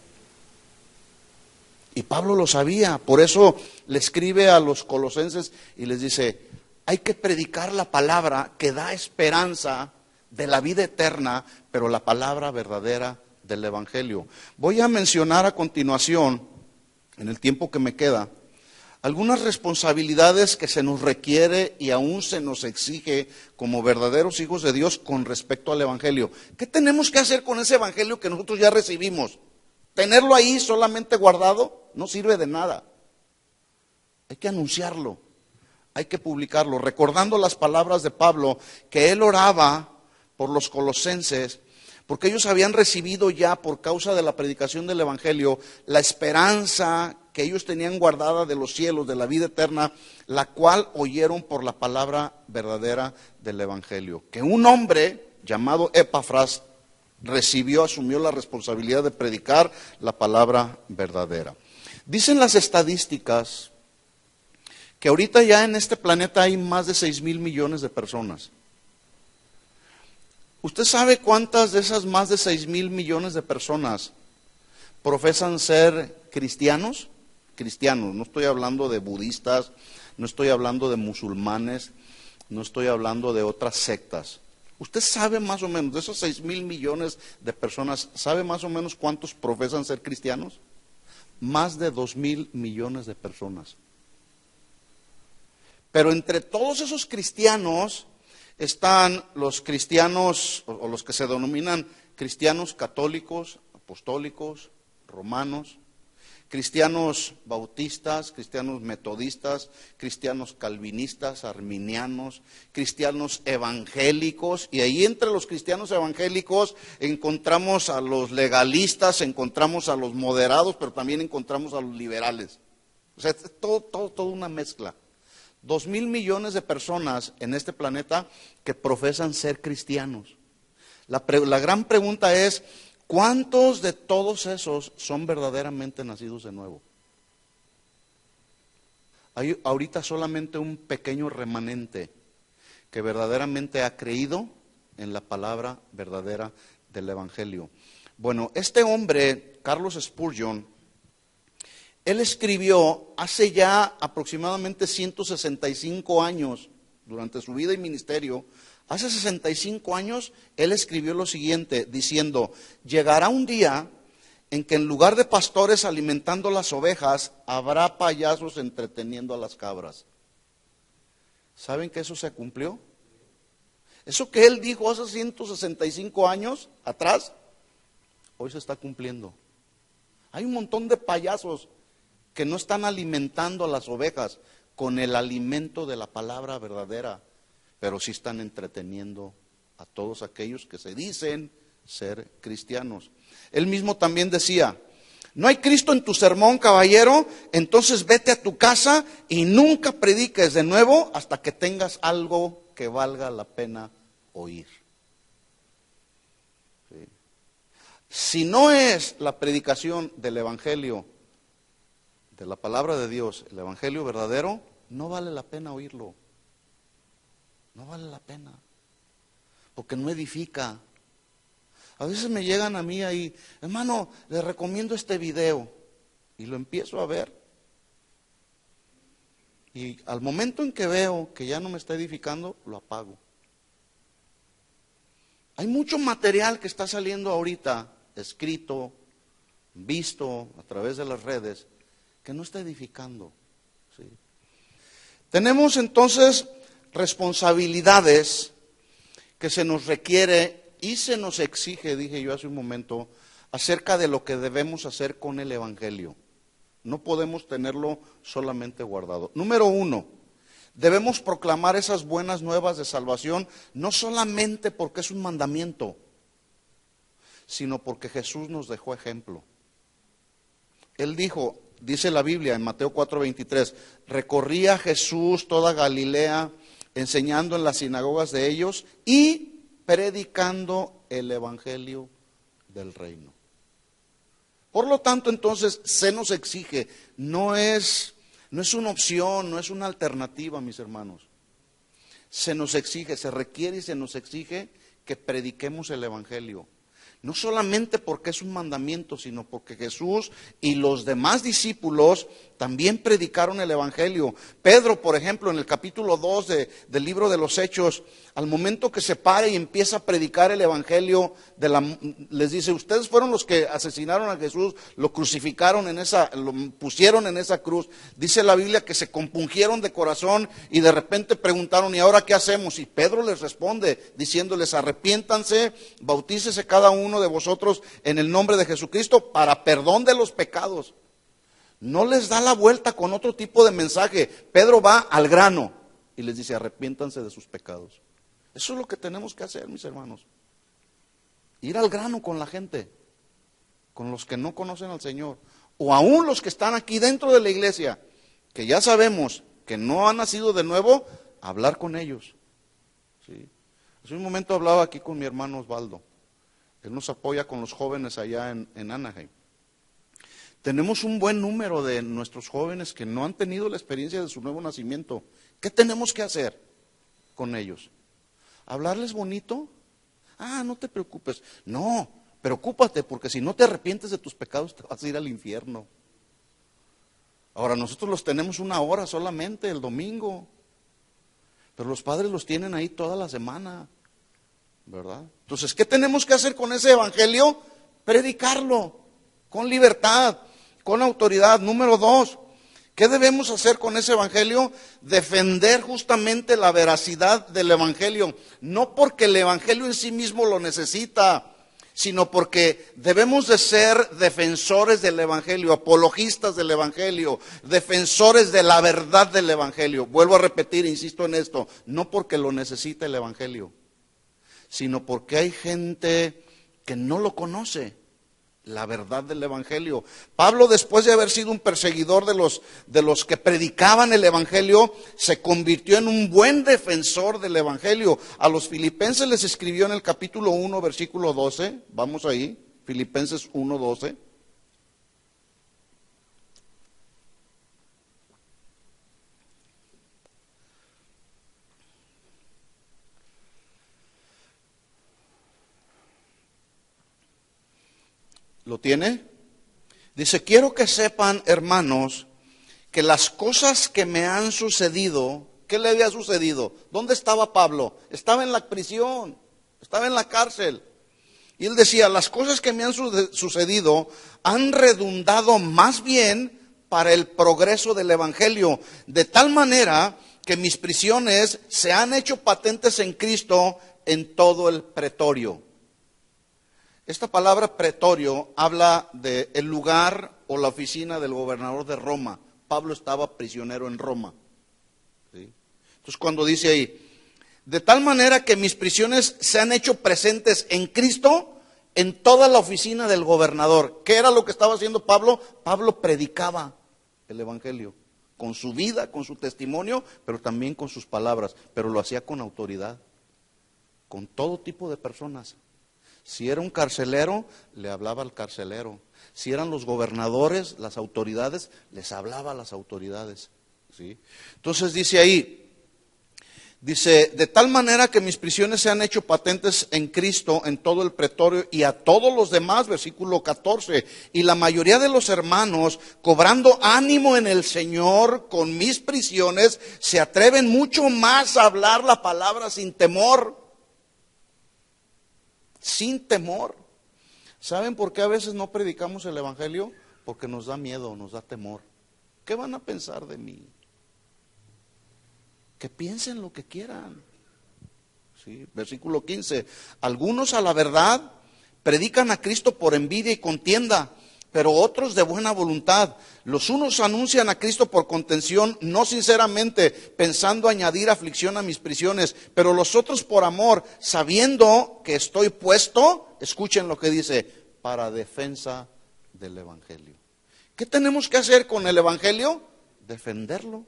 Y Pablo lo sabía, por eso le escribe a los colosenses y les dice, hay que predicar la palabra que da esperanza de la vida eterna, pero la palabra verdadera del Evangelio. Voy a mencionar a continuación, en el tiempo que me queda, algunas responsabilidades que se nos requiere y aún se nos exige como verdaderos hijos de Dios con respecto al Evangelio. ¿Qué tenemos que hacer con ese Evangelio que nosotros ya recibimos? Tenerlo ahí solamente guardado no sirve de nada. Hay que anunciarlo, hay que publicarlo, recordando las palabras de Pablo, que él oraba por los colosenses, porque ellos habían recibido ya, por causa de la predicación del Evangelio, la esperanza que ellos tenían guardada de los cielos, de la vida eterna, la cual oyeron por la palabra verdadera del Evangelio. Que un hombre llamado Epafras recibió, asumió la responsabilidad de predicar la palabra verdadera. Dicen las estadísticas que ahorita ya en este planeta hay más de 6,000 millones de personas. ¿Usted sabe cuántas de esas más de 6,000 millones de personas profesan ser cristianos? Cristianos, no estoy hablando de budistas, no estoy hablando de musulmanes, no estoy hablando de otras sectas. ¿Usted sabe más o menos, de esos 6,000 millones de personas, sabe más o menos cuántos profesan ser cristianos? Más de 2,000 millones de personas. Pero entre todos esos cristianos están los cristianos, o los que se denominan cristianos católicos, apostólicos, romanos, cristianos bautistas, cristianos metodistas, cristianos calvinistas, arminianos, cristianos evangélicos, y ahí entre los cristianos evangélicos encontramos a los legalistas, encontramos a los moderados, pero también encontramos a los liberales. O sea, es todo una mezcla. 2,000 millones de personas en este planeta que profesan ser cristianos. La gran pregunta es, ¿cuántos de todos esos son verdaderamente nacidos de nuevo? Hay ahorita solamente un pequeño remanente que verdaderamente ha creído en la palabra verdadera del Evangelio. Bueno, este hombre, Carlos Spurgeon, él escribió hace ya aproximadamente 165 años, durante su vida y ministerio, hace 65 años, él escribió lo siguiente, diciendo, llegará un día en que en lugar de pastores alimentando las ovejas, habrá payasos entreteniendo a las cabras. ¿Saben que eso se cumplió? Eso que él dijo hace 165 años atrás, hoy se está cumpliendo. Hay un montón de payasos que no están alimentando a las ovejas con el alimento de la palabra verdadera, pero sí están entreteniendo a todos aquellos que se dicen ser cristianos. Él mismo también decía, ¿no hay Cristo en tu sermón, caballero? Entonces vete a tu casa y nunca prediques de nuevo hasta que tengas algo que valga la pena oír. ¿Sí? Si no es la predicación del Evangelio, de la palabra de Dios, el Evangelio verdadero, no vale la pena oírlo. No vale la pena. Porque no edifica. A veces me llegan a mí ahí, hermano, le recomiendo este video. Y lo empiezo a ver. Y al momento en que veo que ya no me está edificando, lo apago. Hay mucho material que está saliendo ahorita, escrito, visto a través de las redes, que no está edificando. ¿Sí? Tenemos entonces responsabilidades que se nos requiere y se nos exige, dije yo hace un momento, acerca de lo que debemos hacer con el Evangelio. No podemos tenerlo solamente guardado. Número 1, debemos proclamar esas buenas nuevas de salvación, no solamente porque es un mandamiento, sino porque Jesús nos dejó ejemplo. Él dijo, dice la Biblia en Mateo 4:23, recorría Jesús toda Galilea, enseñando en las sinagogas de ellos y predicando el Evangelio del reino. Por lo tanto, entonces, se nos exige, no es una opción, no es una alternativa, mis hermanos. Se nos exige, se requiere y se nos exige que prediquemos el Evangelio. No solamente porque es un mandamiento, sino porque Jesús y los demás discípulos también predicaron el Evangelio. Pedro, por ejemplo, en el capítulo 2 del libro de los Hechos, al momento que se para y empieza a predicar el Evangelio, les dice, ustedes fueron los que asesinaron a Jesús, lo crucificaron lo pusieron en esa cruz. Dice la Biblia que se compungieron de corazón y de repente preguntaron, ¿y ahora qué hacemos? Y Pedro les responde diciéndoles, arrepiéntanse, bautícese cada uno uno de vosotros en el nombre de Jesucristo para perdón de los pecados. No les da la vuelta con otro tipo de mensaje. Pedro va al grano y les dice, arrepiéntanse de sus pecados. Eso es lo que tenemos que hacer, mis hermanos. Ir al grano con la gente, con los que no conocen al Señor, o aún los que están aquí dentro de la iglesia, que ya sabemos que no han nacido de nuevo, hablar con ellos. ¿Sí? Hace un momento hablaba aquí con mi hermano Osvaldo. Él nos apoya con los jóvenes allá en Anaheim. Tenemos un buen número de nuestros jóvenes que no han tenido la experiencia de su nuevo nacimiento. ¿Qué tenemos que hacer con ellos? ¿Hablarles bonito? Ah, no te preocupes. No, preocúpate, porque si no te arrepientes de tus pecados te vas a ir al infierno. Ahora, nosotros los tenemos una hora solamente, el domingo. Pero los padres los tienen ahí toda la semana, ¿verdad? Entonces, ¿qué tenemos que hacer con ese evangelio? Predicarlo, con libertad, con autoridad. Número 2, ¿qué debemos hacer con ese evangelio? Defender justamente la veracidad del evangelio. No porque el evangelio en sí mismo lo necesita, sino porque debemos de ser defensores del evangelio, apologistas del evangelio, defensores de la verdad del evangelio. Vuelvo a repetir, insisto en esto, no porque lo necesita el evangelio, sino porque hay gente que no lo conoce, la verdad del evangelio. Pablo, después de haber sido un perseguidor de los que predicaban el evangelio, se convirtió en un buen defensor del evangelio. A los filipenses les escribió en el capítulo 1, versículo 12, vamos ahí, Filipenses 1, 12. ¿Lo tiene? Dice, quiero que sepan, hermanos, que las cosas que me han sucedido, ¿qué le había sucedido? ¿Dónde estaba Pablo? Estaba en la prisión, estaba en la cárcel. Y él decía, las cosas que me han sucedido han redundado más bien para el progreso del evangelio, de tal manera que mis prisiones se han hecho patentes en Cristo en todo el pretorio. Esta palabra pretorio habla del lugar o la oficina del gobernador de Roma. Pablo estaba prisionero en Roma. ¿Sí? Entonces cuando dice ahí, de tal manera que mis prisiones se han hecho presentes en Cristo en toda la oficina del gobernador. ¿Qué era lo que estaba haciendo Pablo? Pablo predicaba el evangelio, con su vida, con su testimonio, pero también con sus palabras, pero lo hacía con autoridad, con todo tipo de personas. Si era un carcelero, le hablaba al carcelero. Si eran los gobernadores, las autoridades, les hablaba a las autoridades. ¿Sí? Entonces dice ahí, de tal manera que mis prisiones se han hecho patentes en Cristo, en todo el pretorio y a todos los demás, versículo 14. Y la mayoría de los hermanos, cobrando ánimo en el Señor con mis prisiones, se atreven mucho más a hablar la palabra sin temor. Sin temor. ¿Saben por qué a veces no predicamos el evangelio? Porque nos da miedo, nos da temor. ¿Qué van a pensar de mí? Que piensen lo que quieran. ¿Sí? Versículo 15. Algunos a la verdad predican a Cristo por envidia y contienda, pero otros de buena voluntad. Los unos anuncian a Cristo por contención, no sinceramente, pensando añadir aflicción a mis prisiones, pero los otros por amor, sabiendo que estoy puesto, escuchen lo que dice, para defensa del evangelio. ¿Qué tenemos que hacer con el evangelio? Defenderlo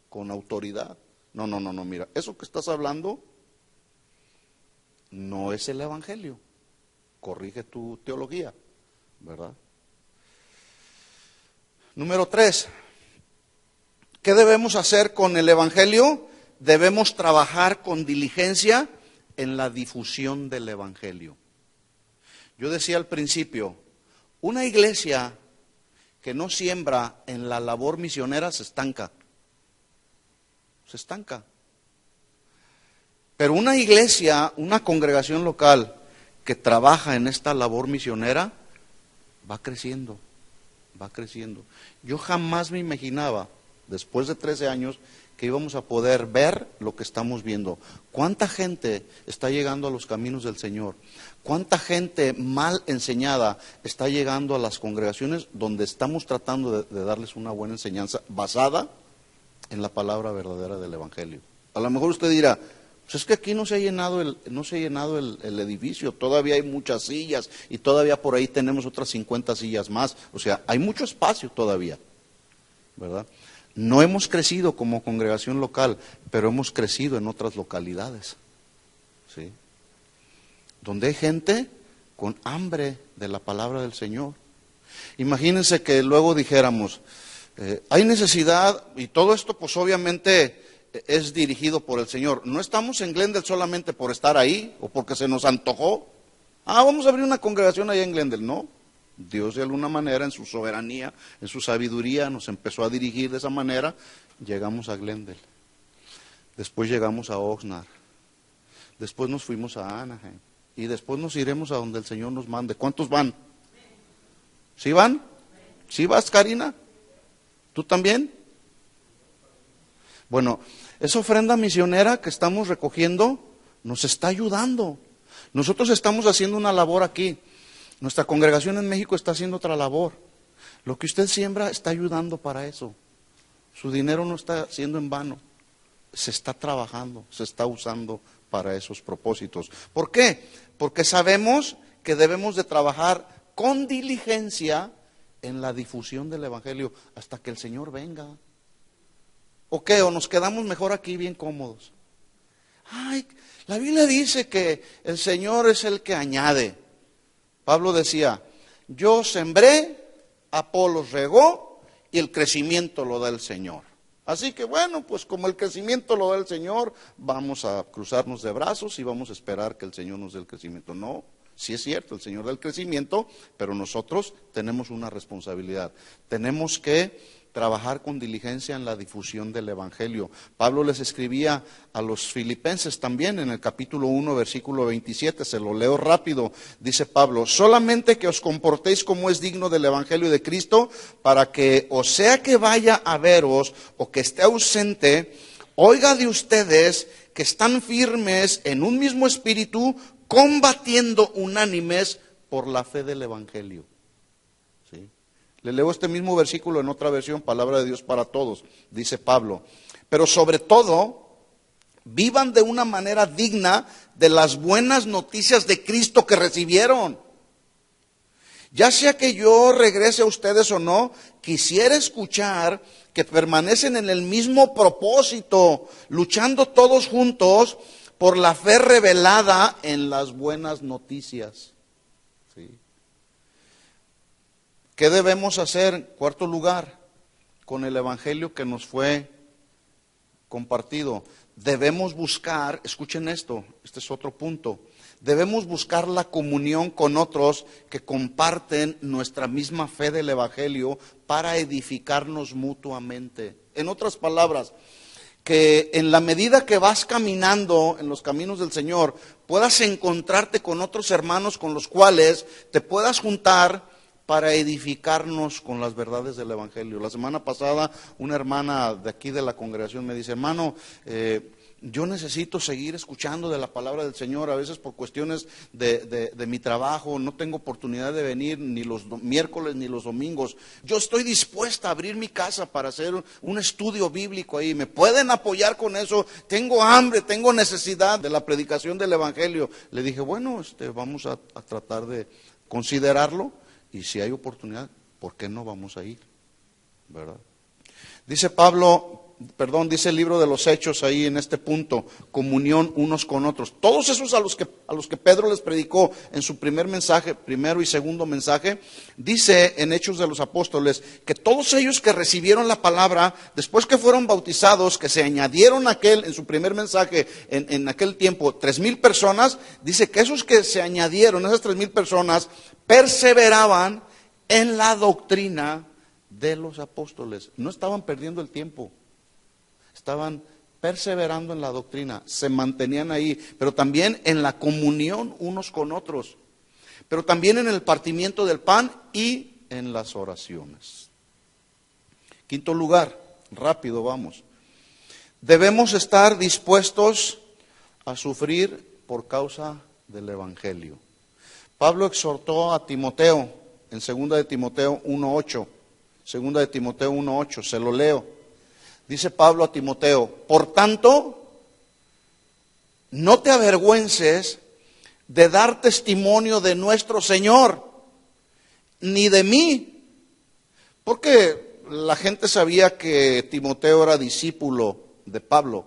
con autoridad. No, mira, eso que estás hablando no es el evangelio. Corrige tu teología, ¿verdad? Número 3, ¿qué debemos hacer con el evangelio? Debemos trabajar con diligencia en la difusión del evangelio. Yo decía al principio, una iglesia que no siembra en la labor misionera se estanca. Se estanca. Pero una iglesia, una congregación local que trabaja en esta labor misionera, va creciendo, va creciendo. Yo jamás me imaginaba, después de 13 años, que íbamos a poder ver lo que estamos viendo. ¿Cuánta gente está llegando a los caminos del Señor? ¿Cuánta gente mal enseñada está llegando a las congregaciones donde estamos tratando de darles una buena enseñanza basada en la palabra verdadera del Evangelio? A lo mejor usted dirá, pues es que aquí no se ha llenado el edificio, todavía hay muchas sillas y todavía por ahí tenemos otras 50 sillas más. O sea, hay mucho espacio todavía, ¿verdad? No hemos crecido como congregación local, pero hemos crecido en otras localidades, ¿sí? Donde hay gente con hambre de la palabra del Señor. Imagínense que luego dijéramos, hay necesidad, y todo esto pues obviamente es dirigido por el Señor. No estamos en Glendale solamente por estar ahí o porque se nos antojó. Vamos a abrir una congregación allá en Glendale. No, Dios de alguna manera en su soberanía, en su sabiduría nos empezó a dirigir de esa manera. Llegamos a Glendale, después llegamos a Oxnard, después nos fuimos a Anaheim y después nos iremos a donde el Señor nos mande. ¿Cuántos van? ¿Sí van? ¿Sí vas, Karina? ¿Tú también? Bueno, esa ofrenda misionera que estamos recogiendo nos está ayudando. Nosotros estamos haciendo una labor aquí. Nuestra congregación en México está haciendo otra labor. Lo que usted siembra está ayudando para eso. Su dinero no está siendo en vano. Se está trabajando, se está usando para esos propósitos. ¿Por qué? Porque sabemos que debemos de trabajar con diligencia en la difusión del Evangelio hasta que el Señor venga. ¿O qué? ¿O nos quedamos mejor aquí bien cómodos? Ay, la Biblia dice que el Señor es el que añade. Pablo decía, yo sembré, Apolos regó y el crecimiento lo da el Señor. Así que bueno, pues como el crecimiento lo da el Señor, vamos a cruzarnos de brazos y vamos a esperar que el Señor nos dé el crecimiento. No, sí es cierto, el Señor da el crecimiento, pero nosotros tenemos una responsabilidad. Tenemos que trabajar con diligencia en la difusión del Evangelio. Pablo les escribía a los filipenses también en el capítulo 1, versículo 27, se lo leo rápido, dice Pablo, solamente que os comportéis como es digno del Evangelio de Cristo, para que, o sea que vaya a veros o que esté ausente, oiga de ustedes que están firmes en un mismo espíritu, combatiendo unánimes por la fe del Evangelio. ¿Sí? Le leo este mismo versículo en otra versión, Palabra de Dios para Todos, dice Pablo, pero sobre todo, vivan de una manera digna de las buenas noticias de Cristo que recibieron. Ya sea que yo regrese a ustedes o no, quisiera escuchar que permanecen en el mismo propósito, luchando todos juntos por la fe revelada en las buenas noticias. ¿Sí? ¿Qué debemos hacer? En cuarto lugar, con el Evangelio que nos fue compartido. Debemos buscar, escuchen esto, este es otro punto, debemos buscar la comunión con otros que comparten nuestra misma fe del Evangelio para edificarnos mutuamente. En otras palabras, que en la medida que vas caminando en los caminos del Señor, puedas encontrarte con otros hermanos con los cuales te puedas juntar para edificarnos con las verdades del Evangelio. La semana pasada una hermana de aquí de la congregación me dice, hermano, yo necesito seguir escuchando de la palabra del Señor, a veces por cuestiones de mi trabajo, no tengo oportunidad de venir ni los miércoles ni los domingos. Yo estoy dispuesta a abrir mi casa para hacer un estudio bíblico ahí, ¿me pueden apoyar con eso? Tengo hambre, tengo necesidad de la predicación del Evangelio. Le dije, bueno, vamos a tratar de considerarlo y si hay oportunidad, ¿por qué no vamos a ir? ¿Verdad? Dice dice el libro de los Hechos ahí en este punto, comunión unos con otros. Todos esos a los que Pedro les predicó en su primer mensaje, primero y segundo mensaje, dice en Hechos de los Apóstoles que todos ellos que recibieron la palabra, después que fueron bautizados, que se añadieron en su primer mensaje, en aquel tiempo, 3,000 personas, dice que esos que se añadieron, esas 3,000 personas, perseveraban en la doctrina de los apóstoles. No estaban perdiendo el tiempo. Estaban perseverando en la doctrina, se mantenían ahí, pero también en la comunión unos con otros, pero también en el partimiento del pan y en las oraciones. Quinto lugar, rápido vamos. debemos estar dispuestos a sufrir por causa del Evangelio. Pablo exhortó a Timoteo en 2 de Timoteo 1:8. 2 de Timoteo 1:8, se lo leo. Dice Pablo a Timoteo: por tanto, no te avergüences de dar testimonio de nuestro Señor, ni de mí. Porque la gente sabía que Timoteo era discípulo de Pablo.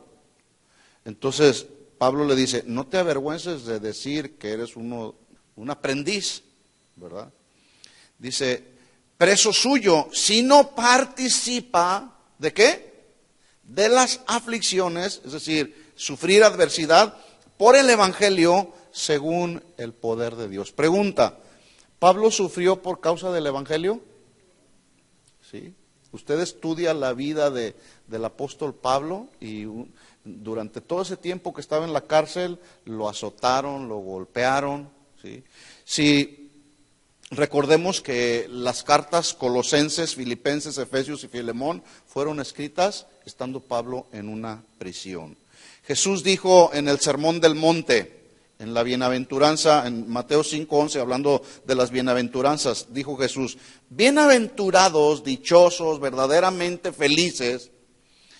Entonces Pablo le dice: no te avergüences de decir que eres un aprendiz, ¿verdad? Dice: preso suyo, si no participa, ¿de qué? De las aflicciones, es decir, sufrir adversidad por el Evangelio según el poder de Dios. Pregunta: ¿Pablo sufrió por causa del Evangelio? ¿Sí? Usted estudia la vida del apóstol Pablo y durante todo ese tiempo que estaba en la cárcel lo azotaron, lo golpearon. ¿Sí? Si recordemos que las cartas Colosenses, Filipenses, Efesios y Filemón fueron escritas estando Pablo en una prisión. Jesús dijo en el Sermón del Monte, en la bienaventuranza, en Mateo 5:11, hablando de las bienaventuranzas, dijo Jesús: bienaventurados, dichosos, verdaderamente felices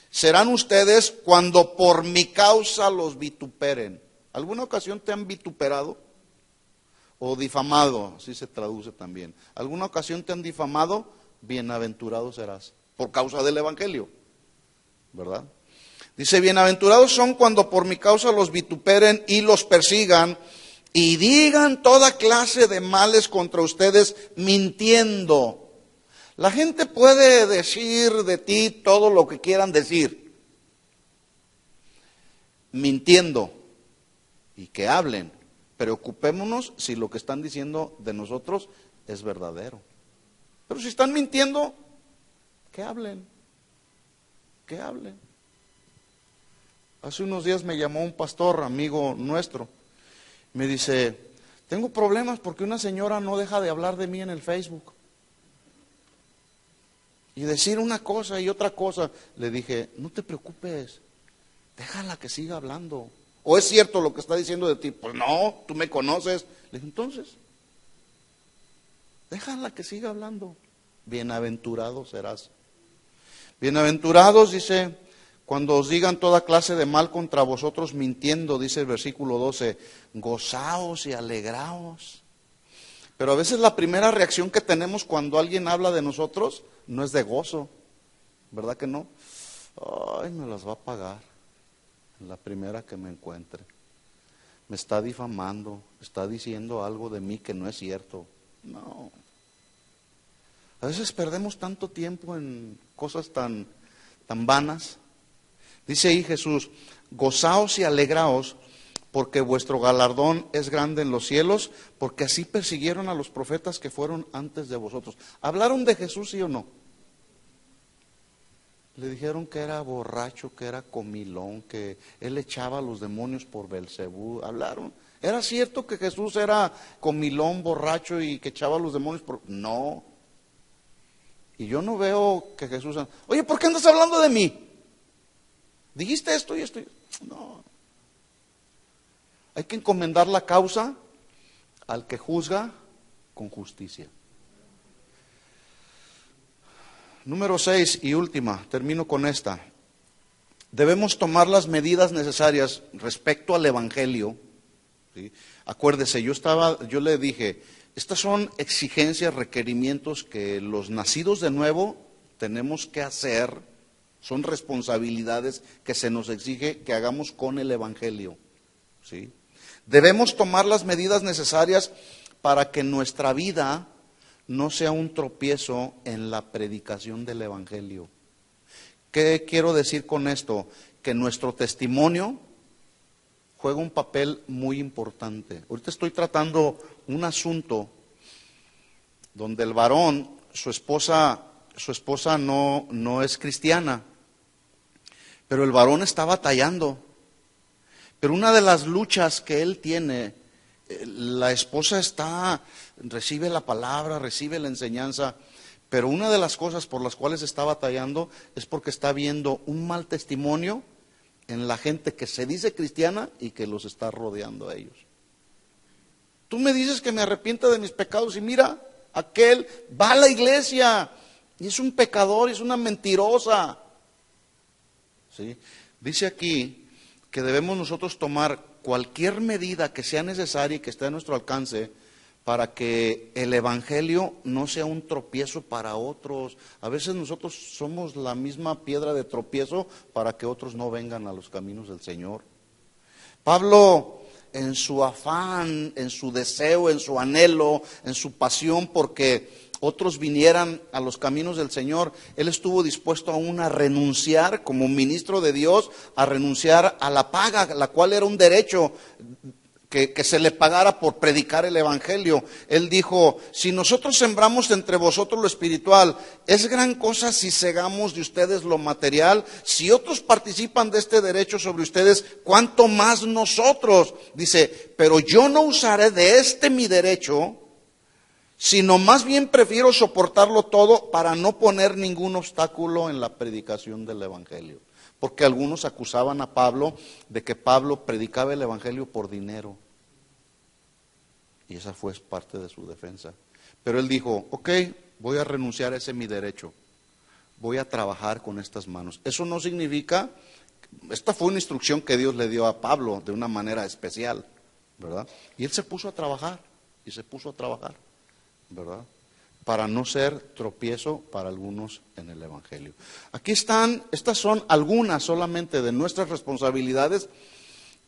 serán ustedes cuando por mi causa los vituperen. ¿Alguna ocasión te han vituperado? O difamado, así se traduce también. ¿Alguna ocasión te han difamado? Bienaventurado serás, por causa del Evangelio, ¿verdad? Dice: bienaventurados son cuando por mi causa los vituperen y los persigan y digan toda clase de males contra ustedes mintiendo. La gente puede decir de ti todo lo que quieran decir, mintiendo, y que hablen. Preocupémonos si lo que están diciendo de nosotros es verdadero. Pero si están mintiendo, que hablen, que hablen. Hace unos días me llamó un pastor, amigo nuestro, me dice: tengo problemas porque una señora no deja de hablar de mí en el Facebook. Y decir una cosa y otra cosa. Le dije: no te preocupes, déjala que siga hablando. ¿O es cierto lo que está diciendo de ti? Pues no, tú me conoces. Le dije: entonces, déjala que siga hablando. Bienaventurado serás. Bienaventurados, dice, cuando os digan toda clase de mal contra vosotros mintiendo, dice el versículo 12, gozaos y alegraos. Pero a veces la primera reacción que tenemos cuando alguien habla de nosotros no es de gozo, ¿verdad que no? Ay, me las va a pagar la primera que me encuentre. Me está difamando, está diciendo algo de mí que no es cierto. No. A veces perdemos tanto tiempo en cosas tan vanas. Dice ahí Jesús: gozaos y alegraos, porque vuestro galardón es grande en los cielos, porque así persiguieron a los profetas que fueron antes de vosotros. ¿Hablaron de Jesús, sí o no? Le dijeron que era borracho, que era comilón, que él echaba a los demonios por Belcebú. Hablaron. ¿Era cierto que Jesús era comilón, borracho y que echaba a los demonios por...? No. Y yo no veo que Jesús... Oye, ¿por qué andas hablando de mí? Dijiste esto y esto. No. Hay que encomendar la causa al que juzga con justicia. Número 6 y última, termino con esta. Debemos tomar las medidas necesarias respecto al Evangelio. ¿Sí? Acuérdese, yo le dije, estas son exigencias, requerimientos que los nacidos de nuevo tenemos que hacer, son responsabilidades que se nos exige que hagamos con el Evangelio. ¿Sí? Debemos tomar las medidas necesarias para que nuestra vida no sea un tropiezo en la predicación del Evangelio. ¿Qué quiero decir con esto? Que nuestro testimonio juega un papel muy importante. Ahorita estoy tratando un asunto donde el varón, su esposa no es cristiana, pero el varón está batallando. Pero una de las luchas que él tiene, la esposa recibe la palabra, recibe la enseñanza, pero una de las cosas por las cuales está batallando es porque está viendo un mal testimonio en la gente que se dice cristiana y que los está rodeando a ellos. Tú me dices que me arrepienta de mis pecados y mira, aquel va a la iglesia y es un pecador, es una mentirosa. ¿Sí? Dice aquí que debemos nosotros tomar cualquier medida que sea necesaria y que esté a nuestro alcance para que el evangelio no sea un tropiezo para otros. A veces nosotros somos la misma piedra de tropiezo para que otros no vengan a los caminos del Señor. Pablo, en su afán, en su deseo, en su anhelo, en su pasión porque otros vinieran a los caminos del Señor, él estuvo dispuesto aún a renunciar como ministro de Dios, a renunciar a la paga, la cual era un derecho que se le pagara por predicar el evangelio. Él dijo, si nosotros sembramos entre vosotros lo espiritual, es gran cosa si segamos de ustedes lo material. Si otros participan de este derecho sobre ustedes, ¿cuánto más nosotros? Dice, pero yo no usaré de este mi derecho, sino más bien prefiero soportarlo todo para no poner ningún obstáculo en la predicación del evangelio. Porque algunos acusaban a Pablo de que Pablo predicaba el evangelio por dinero. Y esa fue parte de su defensa. Pero él dijo, ok, voy a renunciar a ese mi derecho. Voy a trabajar con estas manos. Eso no significa, esta fue una instrucción que Dios le dio a Pablo de una manera especial, ¿verdad? Y él se puso a trabajar, ¿verdad? Para no ser tropiezo para algunos en el evangelio. Aquí están, estas son algunas solamente de nuestras responsabilidades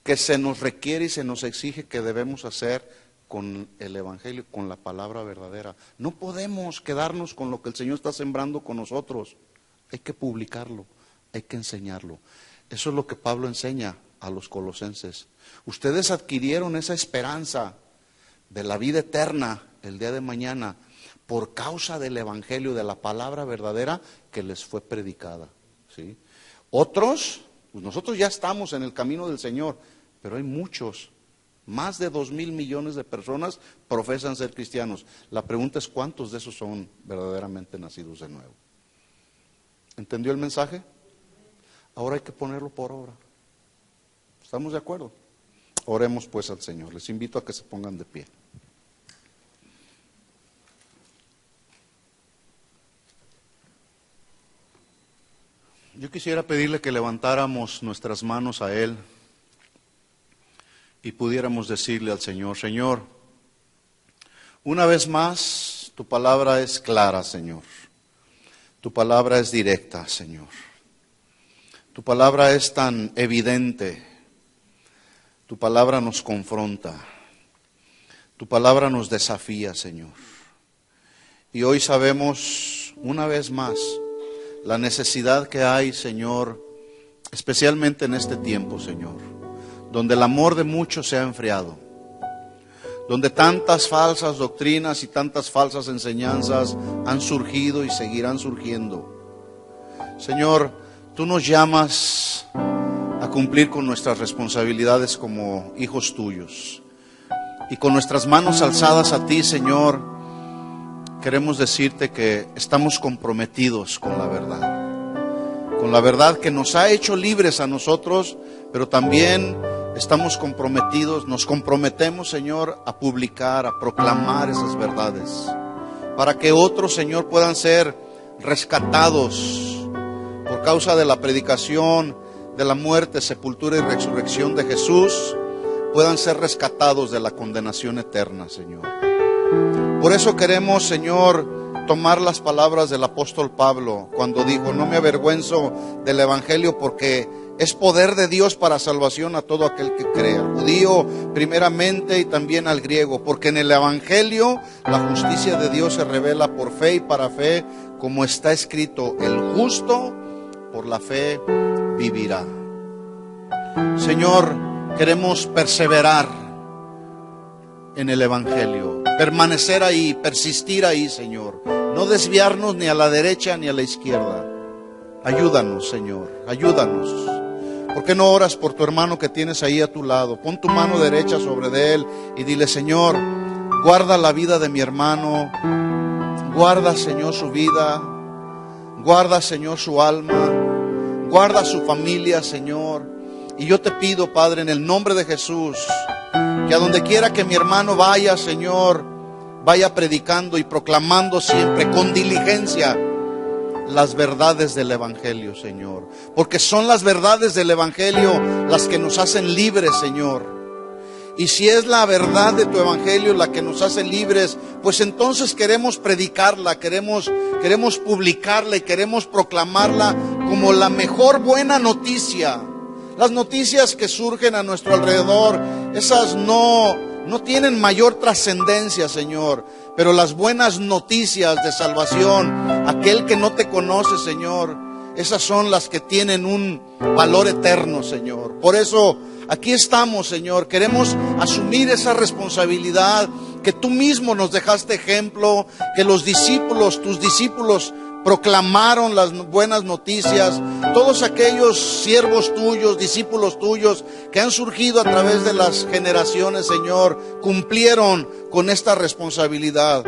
que se nos requiere y se nos exige que debemos hacer con el evangelio, con la palabra verdadera. No podemos quedarnos con lo que el Señor está sembrando con nosotros. Hay que publicarlo, hay que enseñarlo. Eso es lo que Pablo enseña a los colosenses. Ustedes adquirieron esa esperanza de la vida eterna el día de mañana por causa del evangelio, de la palabra verdadera que les fue predicada, ¿sí? Otros, pues nosotros ya estamos en el camino del Señor, pero hay muchos, más de 2,000 millones de personas profesan ser cristianos. La pregunta es, ¿cuántos de esos son verdaderamente nacidos de nuevo? ¿Entendió el mensaje? Ahora hay que ponerlo por obra. ¿Estamos de acuerdo? Oremos pues al Señor. Les invito a que se pongan de pie. Yo quisiera pedirle que levantáramos nuestras manos a Él y pudiéramos decirle al Señor, Señor, una vez más, tu palabra es clara, Señor. Tu palabra es directa, Señor. Tu palabra es tan evidente. Tu palabra nos confronta. Tu palabra nos desafía, Señor. Y hoy sabemos una vez más la necesidad que hay, Señor, especialmente en este tiempo, Señor, donde el amor de muchos se ha enfriado, donde tantas falsas doctrinas y tantas falsas enseñanzas han surgido y seguirán surgiendo. Señor, tú nos llamas a cumplir con nuestras responsabilidades como hijos tuyos. Y con nuestras manos alzadas a ti, Señor, queremos decirte que estamos comprometidos con la verdad que nos ha hecho libres a nosotros, pero también estamos comprometidos, nos comprometemos, Señor, a publicar, a proclamar esas verdades, para que otros, Señor, puedan ser rescatados por causa de la predicación, de la muerte, sepultura y resurrección de Jesús, puedan ser rescatados de la condenación eterna, Señor. Por eso queremos, Señor, tomar las palabras del apóstol Pablo cuando dijo, no me avergüenzo del evangelio porque es poder de Dios para salvación a todo aquel que crea, al judío primeramente y también al griego, porque en el evangelio la justicia de Dios se revela por fe y para fe, como está escrito, el justo por la fe vivirá. Señor, queremos perseverar en el evangelio, permanecer ahí, persistir ahí, Señor, no desviarnos ni a la derecha ni a la izquierda. Ayúdanos, Señor, ayúdanos. ¿Por qué no oras por tu hermano que tienes ahí a tu lado? Pon tu mano derecha sobre de él y dile, Señor, guarda la vida de mi hermano, guarda, Señor, su vida, guarda, Señor, su alma, guarda su familia, Señor. Y yo te pido, Padre, en el nombre de Jesús, que a donde quiera que mi hermano vaya, Señor, vaya predicando y proclamando siempre con diligencia las verdades del Evangelio, Señor. Porque son las verdades del Evangelio las que nos hacen libres, Señor. Y si es la verdad de tu Evangelio la que nos hace libres, pues entonces queremos predicarla, queremos publicarla y queremos proclamarla como la mejor buena noticia. Las noticias que surgen a nuestro alrededor, esas no tienen mayor trascendencia, Señor. Pero las buenas noticias de salvación, aquel que no te conoce, Señor, esas son las que tienen un valor eterno, Señor. Por eso aquí estamos, Señor. Queremos asumir esa responsabilidad que tú mismo nos dejaste ejemplo, que los discípulos, tus discípulos, proclamaron las buenas noticias. Todos aquellos siervos tuyos, discípulos tuyos que han surgido a través de las generaciones, Señor, cumplieron con esta responsabilidad.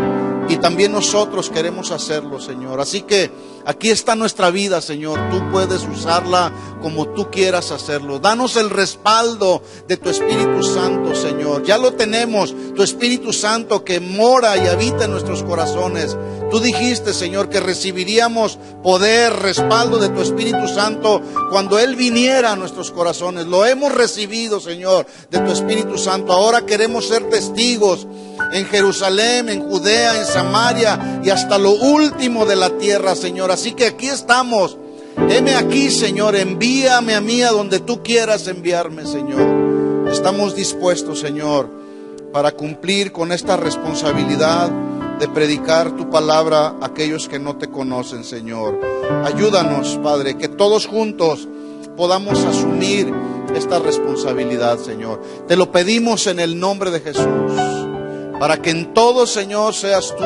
Y también nosotros queremos hacerlo, Señor. Así que aquí está nuestra vida, Señor. Tú puedes usarla como tú quieras hacerlo. Danos el respaldo de tu Espíritu Santo, Señor. Ya lo tenemos, tu Espíritu Santo que mora y habita en nuestros corazones. Tú dijiste, Señor, que recibiríamos poder, respaldo de tu Espíritu Santo cuando Él viniera a nuestros corazones. Lo hemos recibido, Señor, de tu Espíritu Santo. Ahora queremos ser testigos en Jerusalén, en Judea, en Samaria y hasta lo último de la tierra, Señor. Así que aquí estamos. Heme aquí, Señor. Envíame a mí a donde tú quieras enviarme, Señor. Estamos dispuestos, Señor, para cumplir con esta responsabilidad de predicar tu palabra a aquellos que no te conocen, Señor. Ayúdanos, Padre, que todos juntos podamos asumir esta responsabilidad, Señor. Te lo pedimos en el nombre de Jesús, para que en todo, Señor, seas tú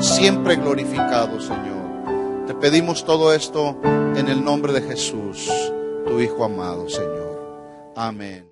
siempre glorificado, Señor. Te pedimos todo esto en el nombre de Jesús, tu Hijo amado, Señor. Amén.